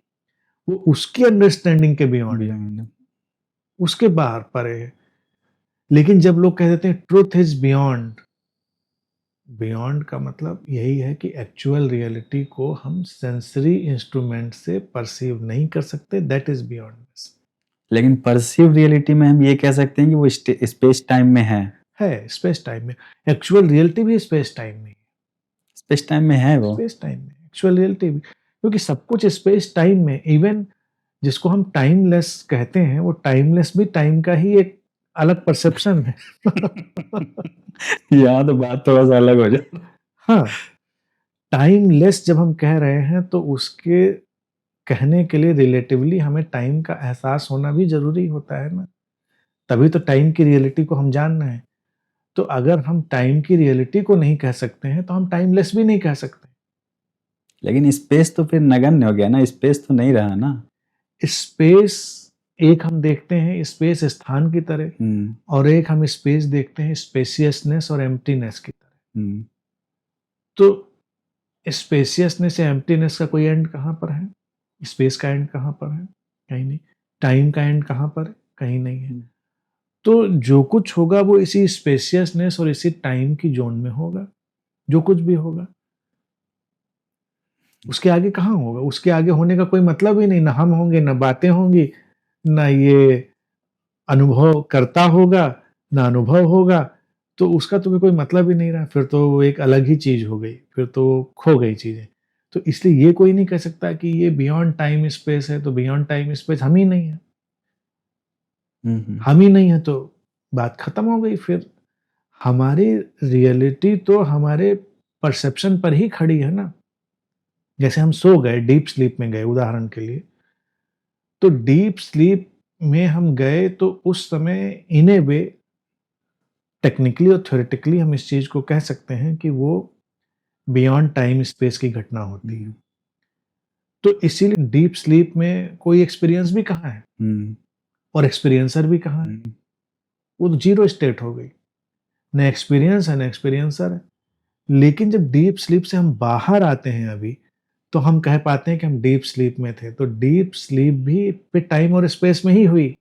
वो उसकी अंडरस्टैंडिंग के बियॉन्ड, उसके बाहर परे है। लेकिन जब लोग कह देते हैं ट्रूथ इज बियॉन्ड, बियॉन्ड का मतलब यही है कि एक्चुअल रियलिटी को हम सेंसरी इंस्ट्रूमेंट से परसीव नहीं कर सकते, दैट इज बियॉन्ड। लेकिन परसीव रियलिटी में हम ये कह सकते हैं कि वो स्पेस टाइम में है स्पेस टाइम में। एक्चुअल रियलिटी भी स्पेस टाइम में, स्पेस टाइम में है, वो स्पेस टाइम में एक्चुअल रियलिटी भी, क्योंकि सब कुछ स्पेस टाइम में। इवन जिसको हम टाइमलेस कहते हैं, वो टाइमलेस भी टाइम का ही एक अलग परसेप्शन है। यहाँ तो बात थोड़ा सा अलग हो जाए। हाँ, टाइमलेस जब हम कह रहे हैं तो उसके कहने के लिए रिलेटिवली हमें टाइम का एहसास होना भी जरूरी होता है ना, तभी तो टाइम की रियलिटी को हम जान रहे हैं। तो अगर हम टाइम की रियलिटी को नहीं कह सकते हैं तो हम टाइमलेस भी नहीं कह सकते। लेकिन स्पेस तो फिर नगण्य हो गया ना, स्पेस तो नहीं रहा ना। स्पेस एक हम देखते हैं स्पेस स्थान की तरह, और एक हम स्पेस देखते हैं स्पेसियसनेस और एम्प्टीनेस की तरह। तो स्पेसियसनेस या एम्प्टीनेस का कोई एंड कहाँ पर है? स्पेस का एंड कहाँ पर है? कहीं नहीं। टाइम का एंड कहाँ पर है? कहीं नहीं है। तो जो कुछ होगा वो इसी स्पेसियसनेस और इसी टाइम की जोन में होगा, जो कुछ भी होगा। उसके आगे कहाँ होगा? उसके आगे होने का कोई मतलब ही नहीं, ना हम होंगे, ना बातें होंगी, ना ये अनुभव करता होगा, ना अनुभव होगा, तो उसका तुम्हें कोई मतलब ही नहीं रहा। फिर तो वो एक अलग ही चीज हो गई, फिर तो खो गई चीजें। तो इसलिए ये कोई नहीं कह सकता कि ये बियॉन्ड टाइम स्पेस है, तो बियॉन्ड टाइम स्पेस हम ही नहीं है। हम ही नहीं है तो बात खत्म हो गई। फिर हमारी रियलिटी तो हमारे परसेप्शन पर ही खड़ी है ना। जैसे हम सो गए, डीप स्लीप में गए उदाहरण के लिए, तो डीप स्लीप में हम गए तो उस समय इन ए वे टेक्निकली और थ्योरेटिकली हम इस चीज को कह सकते हैं कि वो बियॉन्ड टाइम स्पेस की घटना होती है। तो इसीलिए डीप स्लीप में कोई एक्सपीरियंस भी कहाँ है और एक्सपीरियंसर भी कहाँ है, वो तो जीरो स्टेट हो गई। न एक्सपीरियंस है न एक्सपीरियंसर है। लेकिन जब डीप स्लीप से हम बाहर आते हैं अभी, तो हम कह पाते हैं कि हम डीप स्लीप में थे। तो डीप स्लीप भी फिर टाइम और स्पेस में ही हुई।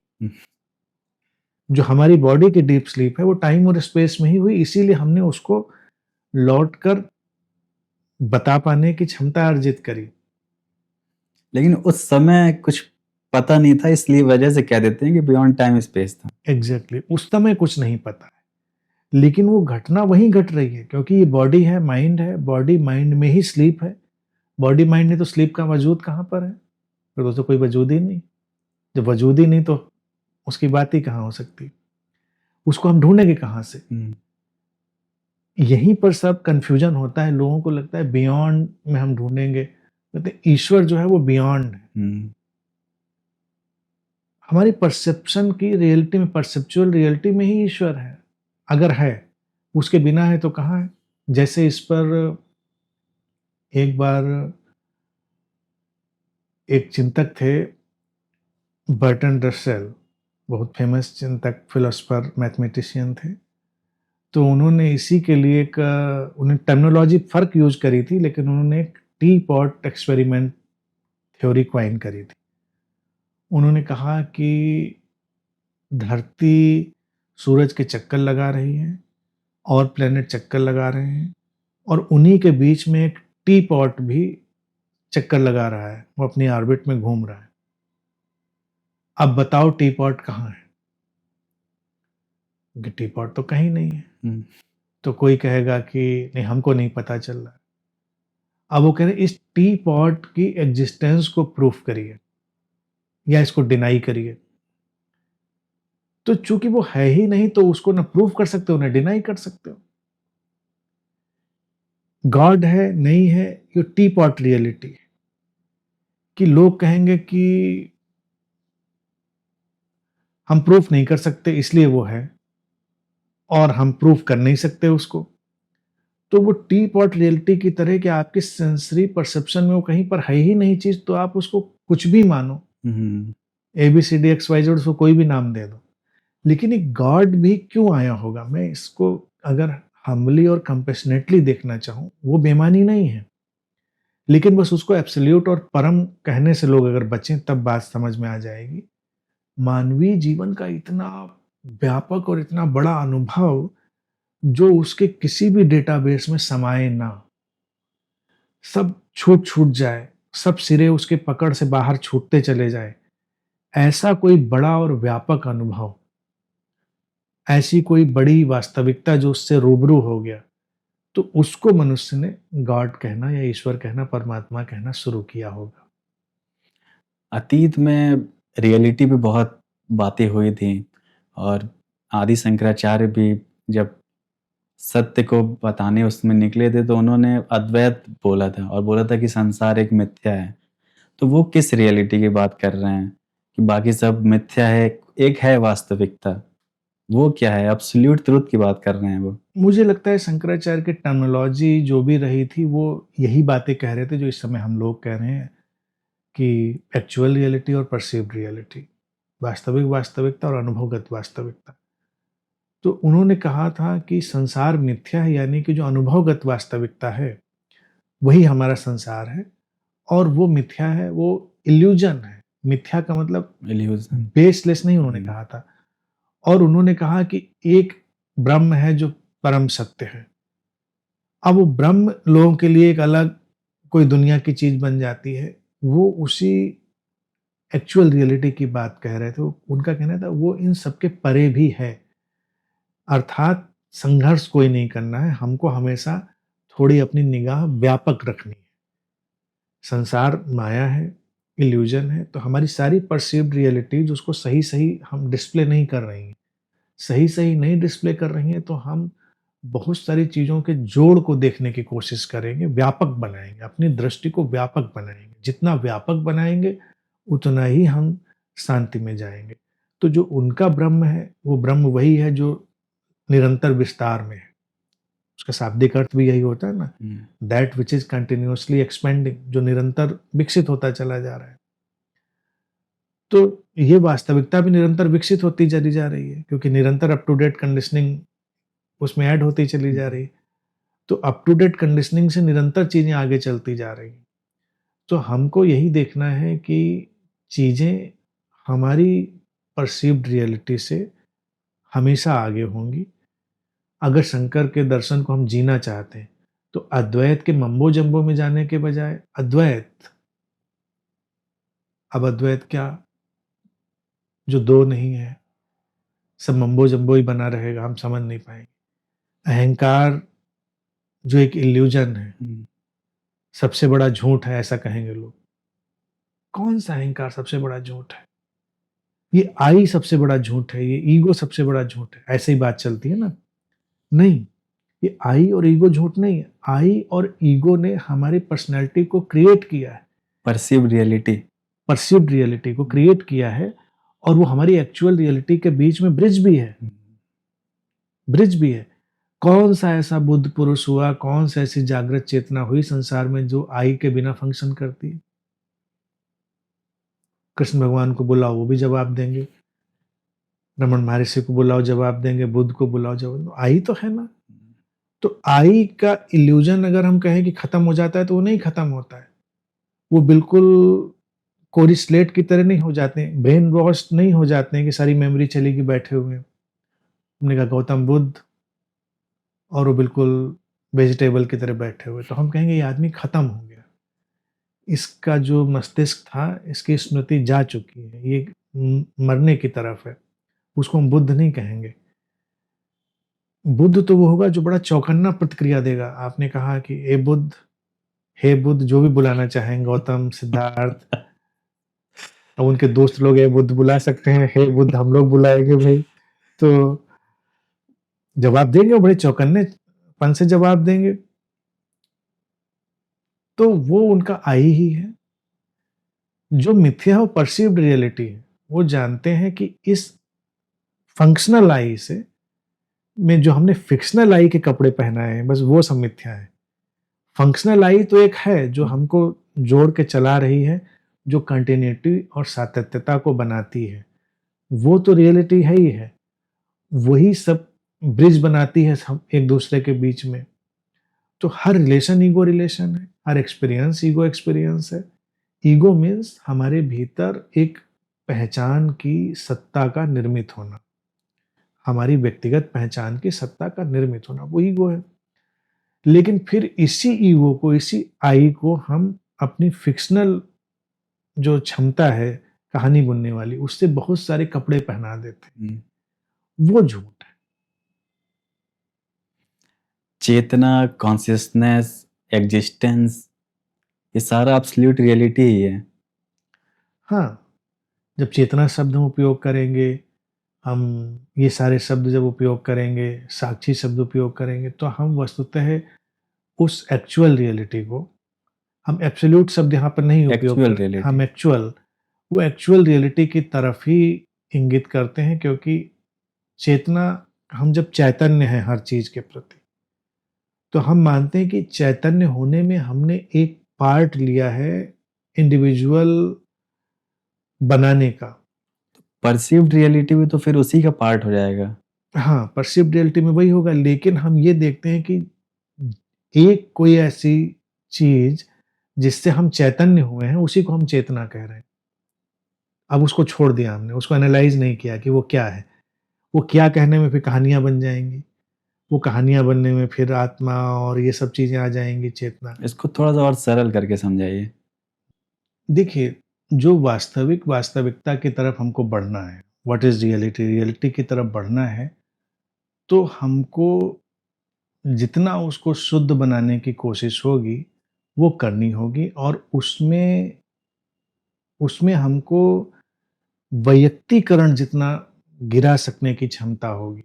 जो हमारी बॉडी की डीप स्लीप है वो टाइम और स्पेस में ही हुई, इसीलिए हमने उसको लौट कर बता पाने की क्षमता अर्जित करी। लेकिन उस समय कुछ पता नहीं था, इसलिए वजह से कह देते हैं कि बियॉन्ड टाइम स्पेस था। एग्जैक्टली उस समय कुछ नहीं पता है, लेकिन वो घटना वहीं घट रही है, क्योंकि ये बॉडी है, माइंड है, बॉडी माइंड में ही स्लीप है। बॉडी माइंड नहीं तो स्लीप का वजूद कहाँ पर है? फिर तो कोई वजूद ही नहीं। जब वजूद ही नहीं तो उसकी बात ही कहाँ हो सकती? उसको हम ढूंढेंगे कहाँ से? यहीं पर सब कंफ्यूजन होता है। लोगों को लगता है बियॉन्ड में हम ढूंढेंगे, कहते ईश्वर जो है वो बियॉन्ड है। हमारी परसेप्शन की रियलिटी में, परसेप्चुअल रियलिटी में ही ईश्वर है, अगर है। उसके बिना है तो कहाँ है? जैसे इस पर एक बार एक चिंतक थे, बर्टन रसेल, बहुत फेमस चिंतक, फिलोसफर, मैथमेटिशियन थे। तो उन्होंने इसी के लिए एक उन्हें टर्मिनोलॉजी फर्क यूज करी थी, लेकिन उन्होंने एक T pot experiment theory coin करी थी। उन्होंने कहा कि धरती सूरज के चक्कर लगा रही है और प्लेनेट चक्कर लगा रहे हैं, और उन्हीं के बीच में एक टी पॉट भी चक्कर लगा रहा है, वो अपनी ऑर्बिट में घूम रहा है। अब बताओ टी पॉट कहाँ है? टी पॉट तो कहीं नहीं है। तो कोई कहेगा कि नहीं, हमको नहीं पता चल रहा। अब वो कह रहे इस टी पॉट की एग्जिस्टेंस को प्रूफ करिए या इसको डिनाई करिए। तो चूंकि वो है ही नहीं, तो उसको ना प्रूफ कर सकते हो ना डिनाई कर सकते हो। गॉड है नहीं है, ये टी पॉट रियलिटी है कि लोग कहेंगे कि हम प्रूफ नहीं कर सकते इसलिए वो है, और हम प्रूफ कर नहीं सकते उसको। तो वो टी पॉट रियलिटी की तरह कि आपकी सेंसरी परसेप्शन में वो कहीं पर है ही नहीं चीज, तो आप उसको कुछ भी मानो, ABCDXYZ, उसको कोई भी नाम दे दो। लेकिन एक गॉड भी क्यों आया होगा? मैं इसको अगर हम्बली और कंपेशनेटली देखना चाहूं, वो बेमानी नहीं है, लेकिन बस उसको एब्सोल्यूट और परम कहने से लोग अगर बचें तब बात समझ में आ जाएगी। मानवीय जीवन का इतना व्यापक और इतना बड़ा अनुभव जो उसके किसी भी डेटाबेस में समाये ना, सब छूट जाए, सब सिरे उसके पकड़ से बाहर छूटते चले जाए, ऐसा कोई बड़ा और व्यापक अनुभव, ऐसी कोई बड़ी वास्तविकता जो उससे रूबरू हो गया, तो उसको मनुष्य ने गॉड कहना या ईश्वर कहना, परमात्मा कहना शुरू किया होगा। अतीत में रियलिटी पे बहुत बातें हुई थी, और आदि शंकराचार्य भी जब सत्य को बताने उसमें निकले थे तो उन्होंने अद्वैत बोला था, और बोला था कि संसार एक मिथ्या है। तो वो किस रियलिटी की बात कर रहे हैं कि बाकी सब मिथ्या है, एक है वास्तविकता? वो क्या है? एब्सोल्यूट ट्रुथ की बात कर रहे हैं वो? मुझे लगता है शंकराचार्य की टर्मिनोलॉजी जो भी रही थी वो यही बातें कह रहे थे जो इस समय हम लोग कह रहे हैं कि एक्चुअल रियलिटी और परसीव्ड रियलिटी, वास्तविक वास्तविकता और अनुभवगत वास्तविकता। तो उन्होंने कहा था कि संसार मिथ्या है, यानी कि जो अनुभवगत वास्तविकता है वही हमारा संसार है, और वो मिथ्या है, वो इल्यूजन है। मिथ्या का मतलब इल्यूजन, बेसलेस नहीं उन्होंने कहा था। और उन्होंने कहा कि एक ब्रह्म है जो परम सत्य है। अब वो ब्रह्म लोगों के लिए एक अलग कोई दुनिया की चीज बन जाती है, वो उसी एक्चुअल रियलिटी की बात कह रहे थे। उनका कहना था वो इन सबके परे भी है, अर्थात संघर्ष कोई नहीं करना है, हमको हमेशा थोड़ी अपनी निगाह व्यापक रखनी है। संसार माया है, इल्यूजन है, तो हमारी सारी परसीव्ड रियलिटीज उसको सही सही हम डिस्प्ले नहीं कर रही हैं। सही सही नहीं डिस्प्ले कर रही हैं तो हम बहुत सारी चीज़ों के जोड़ को देखने की कोशिश करेंगे, व्यापक बनाएंगे, अपनी दृष्टि को व्यापक बनाएंगे। जितना व्यापक बनाएंगे उतना ही हम शांति में जाएंगे। तो जो उनका ब्रह्म है वो ब्रह्म वही है जो निरंतर विस्तार में है। उसका शाब्दिक अर्थ भी यही होता है ना, that which is continuously expanding, जो निरंतर विकसित होता चला जा रहा है। तो ये वास्तविकता भी निरंतर विकसित होती चली जा रही है, क्योंकि निरंतर अप टू डेट कंडीशनिंग उसमें ऐड होती चली जा रही है। तो अप टू डेट कंडीशनिंग से निरंतर चीजें आगे चलती जा रही हैं। तो हमको यही देखना है कि चीजें हमारी परसीव्ड रियलिटी से हमेशा आगे होंगी। अगर शंकर के दर्शन को हम जीना चाहते हैं तो अद्वैत के मम्बो जम्बो में जाने के बजाय अद्वैत, अब अद्वैत क्या, जो दो नहीं है, सब मम्बो जम्बो ही बना रहेगा, हम समझ नहीं पाएंगे। अहंकार जो एक इल्यूजन है, सबसे बड़ा झूठ है ऐसा कहेंगे लोग। कौन सा अहंकार सबसे बड़ा झूठ है? ये आई सबसे बड़ा झूठ है, ये ईगो सबसे बड़ा झूठ है, ऐसे ही बात चलती है ना। नहीं, ये आई और ईगो झूठ नहीं है। आई और ईगो ने हमारी पर्सनैलिटी को क्रिएट किया है, परसीव्ड रियलिटी को क्रिएट किया है, और वो हमारी एक्चुअल रियलिटी के बीच में ब्रिज भी है। कौन सा ऐसा बुद्ध पुरुष हुआ, कौन सा ऐसी जागृत चेतना हुई संसार में जो आई के बिना फंक्शन करती है? कृष्ण भगवान को बुलाओ वो भी जवाब देंगे, रमन महर्षि को बुलाओ जवाब देंगे, बुद्ध को बुलाओ जवाब, आई तो है ना। तो आई का इल्यूजन अगर हम कहें कि खत्म हो जाता है तो वो नहीं खत्म होता है। वो बिल्कुल कोरी स्लेट की तरह नहीं हो जाते हैं, ब्रेन वॉश नहीं हो जाते हैं कि सारी मेमोरी चलेगी बैठे हुए। हमने कहा गौतम बुद्ध, और वो बिल्कुल वेजिटेबल की तरह बैठे हुए, तो हम कहेंगे ये आदमी खत्म हो गया, इसका जो मस्तिष्क था इसकी स्मृति जा चुकी है, ये मरने की तरफ है। उसको हम बुद्ध नहीं कहेंगे। बुद्ध तो वो होगा जो बड़ा चौकन्ना प्रतिक्रिया देगा। आपने कहा कि ए बुद्ध, हे बुद्ध, जो भी बुलाना चाहें, गौतम, सिद्धार्थ, अब उनके दोस्त लोग ए बुद्ध बुला सकते हैं, हे बुद्ध हम लोग बुलाएंगे भाई, तो जवाब देंगे, वो बड़े चौकन्ने पन से जवाब देंगे। तो वो उनका आई ही है। जो मिथ्या और परसीव्ड रियलिटी है, वो जानते हैं कि इस फंक्शनल आई से में जो हमने फिक्शनल आई के कपड़े पहनाए हैं, बस वो सब मिथ्या है। फंक्शनल आई तो एक है जो हमको जोड़ के चला रही है, जो कंटिन्यूटी और सातत्यता को बनाती है, वो तो रियलिटी है ही है। वही सब ब्रिज बनाती है हम एक दूसरे के बीच में। तो हर रिलेशन ईगो रिलेशन है, हर एक्सपीरियंस ईगो एक्सपीरियंस है। ईगो मीन्स हमारे भीतर एक पहचान की सत्ता का निर्मित होना, हमारी व्यक्तिगत पहचान की सत्ता का निर्मित होना, वो ईगो है। लेकिन फिर इसी ईगो को, इसी आई को हम अपनी फिक्शनल जो क्षमता है कहानी बुनने वाली, उससे बहुत सारे कपड़े पहना देते हैं। वो झूठ है। चेतना, कॉन्शियसनेस, एग्जिस्टेंस, ये सारा एब्सोल्यूट रियलिटी ही है। हाँ, जब चेतना शब्द हम उपयोग करेंगे, हम ये सारे शब्द जब उपयोग करेंगे, साक्षी शब्द उपयोग करेंगे, तो हम वस्तुतः उस एक्चुअल रियलिटी को, हम एब्सोल्यूट शब्द यहाँ पर नहीं उपयोग Actual करते, reality। हम वो एक्चुअल रियलिटी की तरफ ही इंगित करते हैं। क्योंकि चेतना, हम जब चैतन्य हैं हर चीज के प्रति, तो हम मानते हैं कि चैतन्य होने में हमने एक पार्ट लिया है इंडिविजुअल बनाने का। परसीव्ड रियलिटी भी तो फिर उसी का पार्ट हो जाएगा। हाँ, परसीव्ड रियलिटी में वही होगा, लेकिन हम ये देखते हैं कि एक कोई ऐसी चीज जिससे हम चैतन्य हुए हैं, उसी को हम चेतना कह रहे हैं। अब उसको छोड़ दिया हमने, उसको एनालाइज नहीं किया कि वो क्या है। वो क्या कहने में फिर कहानियां बन जाएंगी, वो कहानियां बनने में फिर आत्मा और ये सब चीजें आ जाएंगी, चेतना। इसको थोड़ा सा और सरल करके समझाइए। देखिए, जो वास्तविकता की तरफ हमको बढ़ना है, व्हाट इज रियलिटी की तरफ बढ़ना है, तो हमको जितना उसको शुद्ध बनाने की कोशिश होगी वो करनी होगी, और उसमें उसमें हमको वैयक्तिकरण जितना गिरा सकने की क्षमता होगी,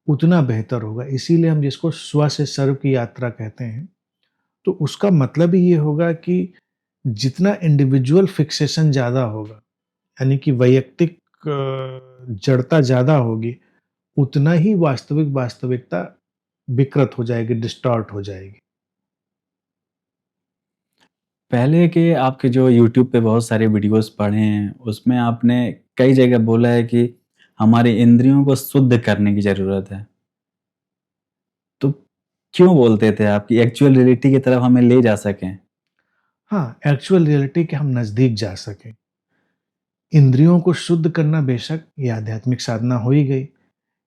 उतना बेहतर होगा। इसीलिए हम जिसको स्व से सर्व की यात्रा कहते हैं, तो उसका मतलब ही ये होगा कि जितना इंडिविजुअल फिक्सेशन ज़्यादा होगा, यानी कि वैयक्तिक जड़ता ज़्यादा होगी, उतना ही वास्तविकता विकृत हो जाएगी, डिस्टॉर्ट हो जाएगी। पहले के आपके जो यूट्यूब पे बहुत सारे वीडियोस पड़े हैं, उसमें आपने कई जगह बोला है कि हमारी इंद्रियों को शुद्ध करने की ज़रूरत है। तो क्यों बोलते थे आप कि एक्चुअल रियलिटी की तरफ हमें ले जा सकें? हाँ, एक्चुअल रियलिटी के हम नज़दीक जा सकें। इंद्रियों को शुद्ध करना बेशक ये आध्यात्मिक साधना हो ही गई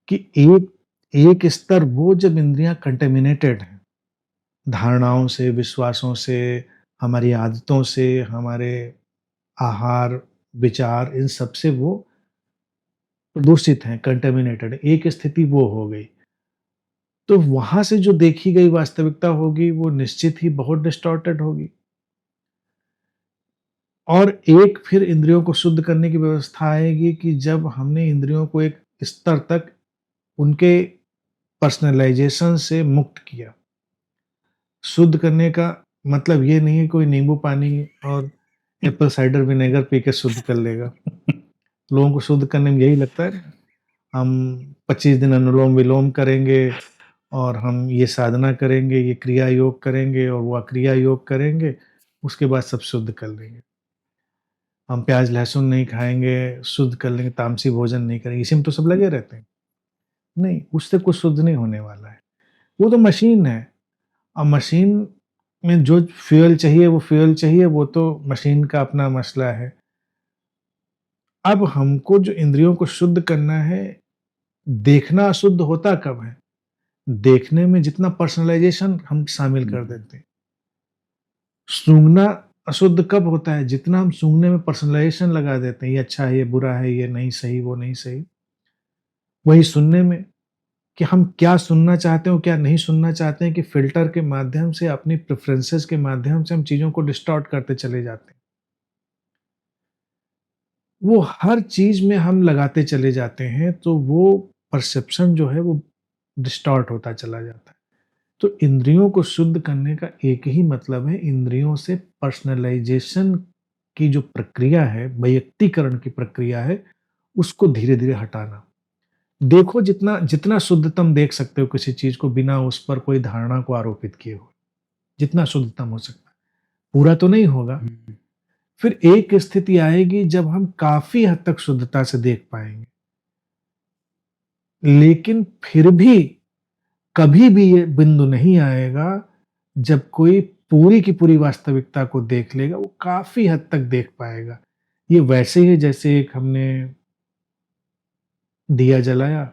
कि एक एक स्तर वो जब इंद्रियाँ कंटामिनेटेड हैं, धारणाओं से, विश्वासों से, हमारी आदतों से, हमारे आहार, विचार इन सब से वो प्रदूषित हैं, कंटामिनेटेड हैं, एक स्थिति वो हो गई। तो वहाँ से जो देखी गई वास्तविकता होगी, वो निश्चित ही बहुत डिस्टॉर्टेड होगी। और एक फिर इंद्रियों को शुद्ध करने की व्यवस्था आएगी कि जब हमने इंद्रियों को एक स्तर तक उनके पर्सनलाइज़ेशन से मुक्त किया। शुद्ध करने का मतलब ये नहीं है कोई नींबू पानी और एप्पल साइडर विनेगर पी के शुद्ध कर लेगा। लोगों को शुद्ध करने में यही लगता है, हम 25 दिन अनुलोम-विलोम करेंगे और हम ये साधना करेंगे, ये क्रिया योग करेंगे और वो अक्रिया योग करेंगे, उसके बाद सब शुद्ध कर लेंगे। हम प्याज लहसुन नहीं खाएँगे, शुद्ध कर लेंगे, तामसी भोजन नहीं करेंगे, इसी में तो सब लगे रहते हैं। नहीं, उससे कुछ शुद्ध नहीं होने वाला है। वो तो मशीन है। अब मशीन में जो फ्यूल चाहिए, वो फ्यूल चाहिए, वो तो मशीन का अपना मसला है। अब हमको जो इंद्रियों को शुद्ध करना है, देखना अशुद्ध होता कब है? देखने में जितना पर्सनलाइज़ेशन हम शामिल कर देते हैं। सूँघना अशुद्ध कब होता है? जितना हम सूँघने में पर्सनलाइज़ेशन लगा देते हैं, ये अच्छा है, ये बुरा है, ये नहीं सही, वो नहीं सही। वही सुनने में कि हम क्या सुनना चाहते हैं और क्या नहीं सुनना चाहते हैं कि फ़िल्टर के माध्यम से, अपनी प्रेफ़रेंसेस के माध्यम से हम चीज़ों को डिस्टॉर्ट करते चले जाते हैं। वो हर चीज़ में हम लगाते चले जाते हैं, तो वो परसेप्शन जो है वो डिस्टॉर्ट होता चला जाता है। तो इंद्रियों को शुद्ध करने का एक ही मतलब है, इंद्रियों से पर्सनलाइज़ेशन की जो प्रक्रिया है, वैयक्तिकरण की प्रक्रिया है, उसको धीरे-धीरे हटाना। देखो जितना जितना शुद्धतम देख सकते हो किसी चीज़ को बिना उस पर कोई धारणा को आरोपित किए हुए, जितना शुद्धतम हो सकता है। पूरा तो नहीं होगा। हुँ। फिर एक स्थिति आएगी जब हम काफ़ी हद तक शुद्धता से देख पाएँगे। लेकिन फिर भी कभी भी ये बिंदु नहीं आएगा जब कोई पूरी की पूरी वास्तविकता को देख लेगा, वो काफ़ी हद तक देख पाएगा। ये वैसे ही है जैसे एक हमने दिया जलाया,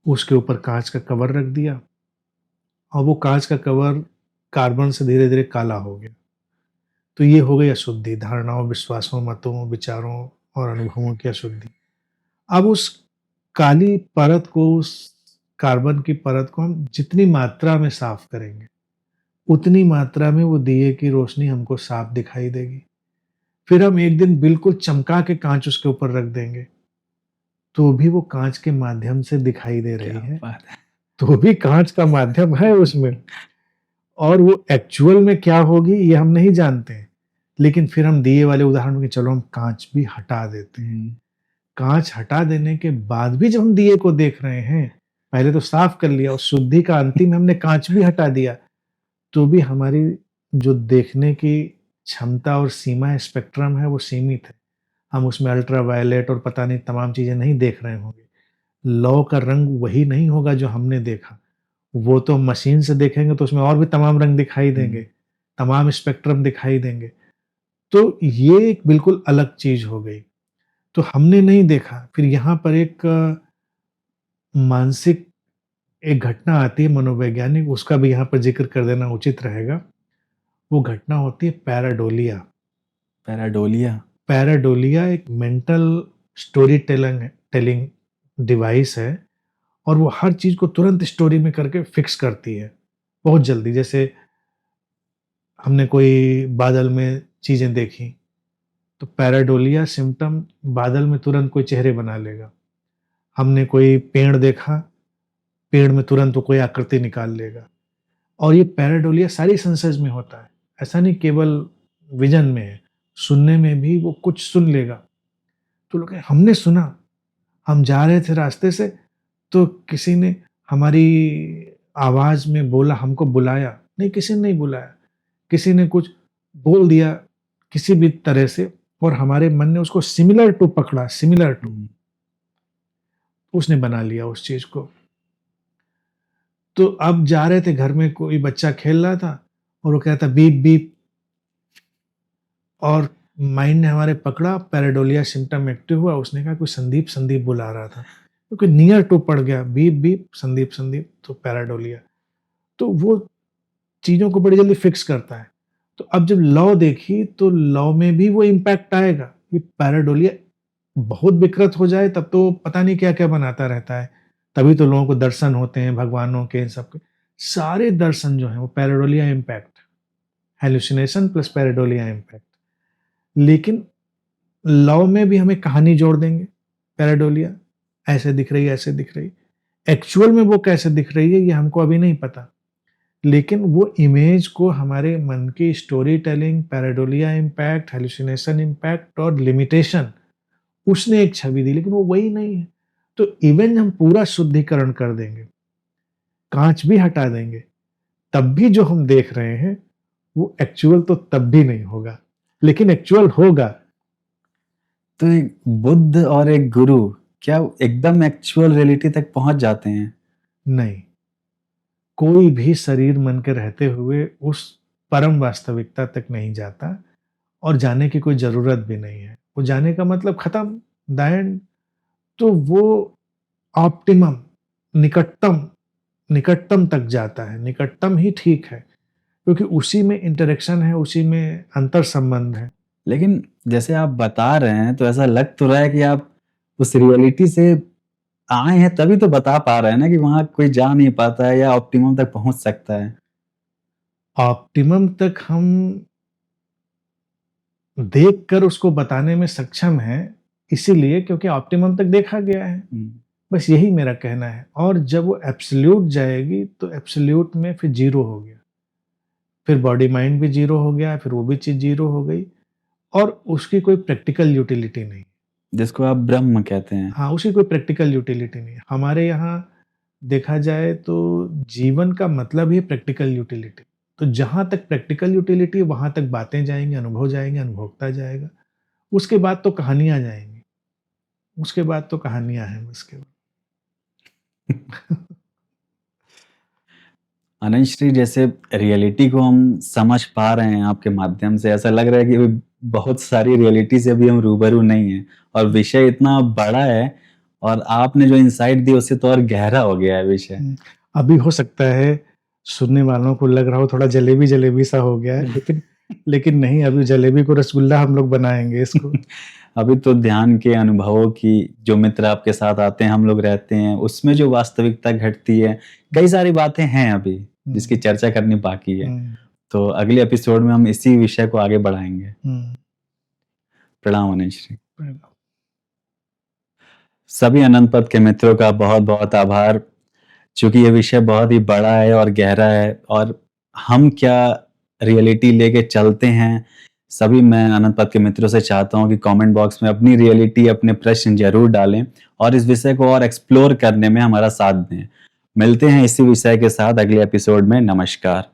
उसके ऊपर काँच का कवर रख दिया और वो काँच का कवर कार्बन से धीरे-धीरे काला हो गया। तो ये हो गई अशुद्धि, धारणाओं, विश्वासों, मतों, विचारों और अनुभवों की अशुद्धि। अब उस काली परत को, उस कार्बन की परत को हम जितनी मात्रा में साफ करेंगे, उतनी मात्रा में वो दिए की रोशनी हमको साफ दिखाई देगी। फिर हम एक दिन बिल्कुल चमका के काँच उसके ऊपर रख देंगे, तो भी वो काँच के माध्यम से दिखाई दे रही क्या है, बात है! तो भी काँच का माध्यम है उसमें। और वो एक्चुअल में क्या होगी ये हम नहीं जानते हैं। लेकिन फिर हम दिए वाले उदाहरण में कि चलो हम काँच भी हटा देते हैं। हुँ। काँच हटा देने के बाद भी जब हम दिए को देख रहे हैं, पहले तो साफ कर लिया और शुद्धि का अंतिम हमने काँच भी हटा दिया, तो भी हमारी जो देखने की क्षमता और सीमा स्पेक्ट्रम है वो सीमित है। हम उसमें अल्ट्रावायलेट और पता नहीं तमाम चीज़ें नहीं देख रहे होंगे। लौ का रंग वही नहीं होगा जो हमने देखा। वो तो मशीन से देखेंगे तो उसमें और भी तमाम रंग दिखाई देंगे, हुँ। तमाम स्पेक्ट्रम दिखाई देंगे। तो ये एक बिल्कुल अलग चीज़ हो गई। तो हमने नहीं देखा। फिर यहाँ पर एक मानसिक एक घटना आती है मनोवैज्ञानिक, उसका भी यहाँ पर ज़िक्र कर देना उचित रहेगा। वो घटना होती है पैराडोलिया। पैराडोलिया? पैराडोलिया एक मेंटल स्टोरी टेलिंग डिवाइस है और वो हर चीज़ को तुरंत स्टोरी में करके फिक्स करती है, बहुत जल्दी। जैसे हमने कोई बादल में चीज़ें देखी, तो पैराडोलिया सिम्पटम बादल में तुरंत कोई चेहरे बना लेगा। हमने कोई पेड़ देखा, पेड़ में तुरंत वो कोई आकृति निकाल लेगा। और ये पैराडोलिया सारी सेंसेस में होता है, ऐसा नहीं केवल विजन में है, सुनने में भी वो कुछ सुन लेगा। तो लोग हमने सुना, हम जा रहे थे रास्ते से तो किसी ने हमारी आवाज में बोला, हमको बुलाया। नहीं, किसी ने नहीं बुलाया, किसी ने कुछ बोल दिया किसी भी तरह से और हमारे मन ने उसको सिमिलर टू पकड़ा, सिमिलर टू, उसने बना लिया उस चीज को। तो अब जा रहे थे, घर में कोई बच्चा खेल रहा था और वो कहता बीप बीप, और माइंड ने हमारे पकड़ा, पैराडोलिया सिम्टम एक्टिव हुआ। उसने कहा कोई संदीप संदीप बुला रहा था, क्योंकि नियर टू पड़ गया, बीप बीप संदीप संदीप, तो पैराडोलिया। तो वो चीजों को बड़ी जल्दी फिक्स करता है। तो अब जब लॉ देखी तो लॉ में भी वो इम्पैक्ट आएगा। ये पैराडोलिया बहुत विकृत हो जाए तब तो पता नहीं क्या क्या बनाता रहता है। तभी तो लोगों को दर्शन होते हैं भगवानों के, इन सबके सारे दर्शन जो हैं वो पैराडोलिया इम्पैक्ट, हेलुसिनेशन प्लस पैराडोलिया इम्पैक्ट। लेकिन लॉ में भी हमें कहानी जोड़ देंगे, पैराडोलिया ऐसे दिख रही है, ऐसे दिख रही। एक्चुअल में वो कैसे दिख रही है ये हमको अभी नहीं पता, लेकिन वो इमेज को हमारे मन की story telling, pareidolia impact, hallucination impact और लिमिटेशन, उसने एक छवि दी, लेकिन वो वही नहीं है। तो इवन हम पूरा शुद्धिकरण कर देंगे, कांच भी हटा देंगे, तब भी जो हम देख रहे हैं वो एक्चुअल तो तब भी नहीं होगा, लेकिन एक्चुअल होगा। तो एक बुद्ध और एक गुरु क्या एकदम एक्चुअल रियलिटी तक पहुंच जाते हैं? नहीं, कोई भी शरीर मन के रहते हुए उस परम वास्तविकता तक नहीं जाता, और जाने की कोई जरूरत भी नहीं है। वो जाने का मतलब खत्म, द एंड। तो वो ऑप्टिमम, निकटतम तक जाता है। निकटतम ही ठीक है, क्योंकि उसी में इंटरेक्शन है, उसी में अंतर संबंध है। लेकिन जैसे आप बता रहे हैं तो ऐसा लग तो रहा है कि आप उस रियलिटी से आए हैं, तभी तो बता पा रहे हैं ना कि वहां कोई जा नहीं पाता है या ऑप्टिमम तक पहुंच सकता है। ऑप्टिमम तक हम देखकर उसको बताने में सक्षम हैं, इसीलिए क्योंकि ऑप्टिमम तक देखा गया है। बस यही मेरा कहना है। और जब वो एब्सोल्यूट जाएगी तो एब्सोल्यूट में फिर जीरो हो गया, फिर बॉडी माइंड भी जीरो हो गया, फिर वो भी चीज जीरो हो गई, और उसकी कोई प्रैक्टिकल यूटिलिटी नहीं, जिसको आप ब्रह्म कहते हैं। हाँ, उसकी कोई प्रैक्टिकल यूटिलिटी नहीं। हमारे यहाँ देखा जाए तो जीवन का मतलब ही प्रैक्टिकल यूटिलिटी। तो जहां तक प्रैक्टिकल यूटिलिटी वहां तक बातें जाएंगी, अनुभव जाएंगे, अनुभोक्ता जाएगा। उसके बाद तो कहानियां जाएंगी, उसके बाद तो कहानियां हैं उसके बाद। अनंत श्री, जैसे रियलिटी को हम समझ पा रहे हैं आपके माध्यम से, ऐसा लग रहा है कि बहुत सारी रियलिटी से भी हम रूबरू नहीं हैं, और विषय इतना बड़ा है, और आपने जो इंसाइट दी उससे तो और गहरा हो गया है विषय। अभी हो सकता है सुनने वालों को लग रहा हो थोड़ा जलेबी जलेबी सा हो गया है, लेकिन नहीं, अभी जलेबी को रसगुल्ला हम लोग बनाएंगे इसको। अभी तो ध्यान के अनुभवों की, जो मित्र आपके साथ आते हैं, हम लोग रहते हैं, उसमें जो वास्तविकता घटती है, कई सारी बातें हैं अभी जिसकी चर्चा करनी बाकी है। तो अगले एपिसोड में हम इसी विषय को आगे बढ़ाएंगे। प्रणाम अनंत श्री। सभी अनंत पथ के मित्रों का बहुत बहुत आभार, क्योंकि ये विषय बहुत ही बड़ा है और गहरा है, और हम क्या रियलिटी लेके चलते हैं, सभी मैं अनंत पथ के मित्रों से चाहता हूं कि कमेंट बॉक्स में अपनी रियलिटी, अपने प्रश्न जरूर डालें, और इस विषय को और एक्सप्लोर करने में हमारा साथ दें। मिलते हैं इसी विषय के साथ अगले एपिसोड में। नमस्कार।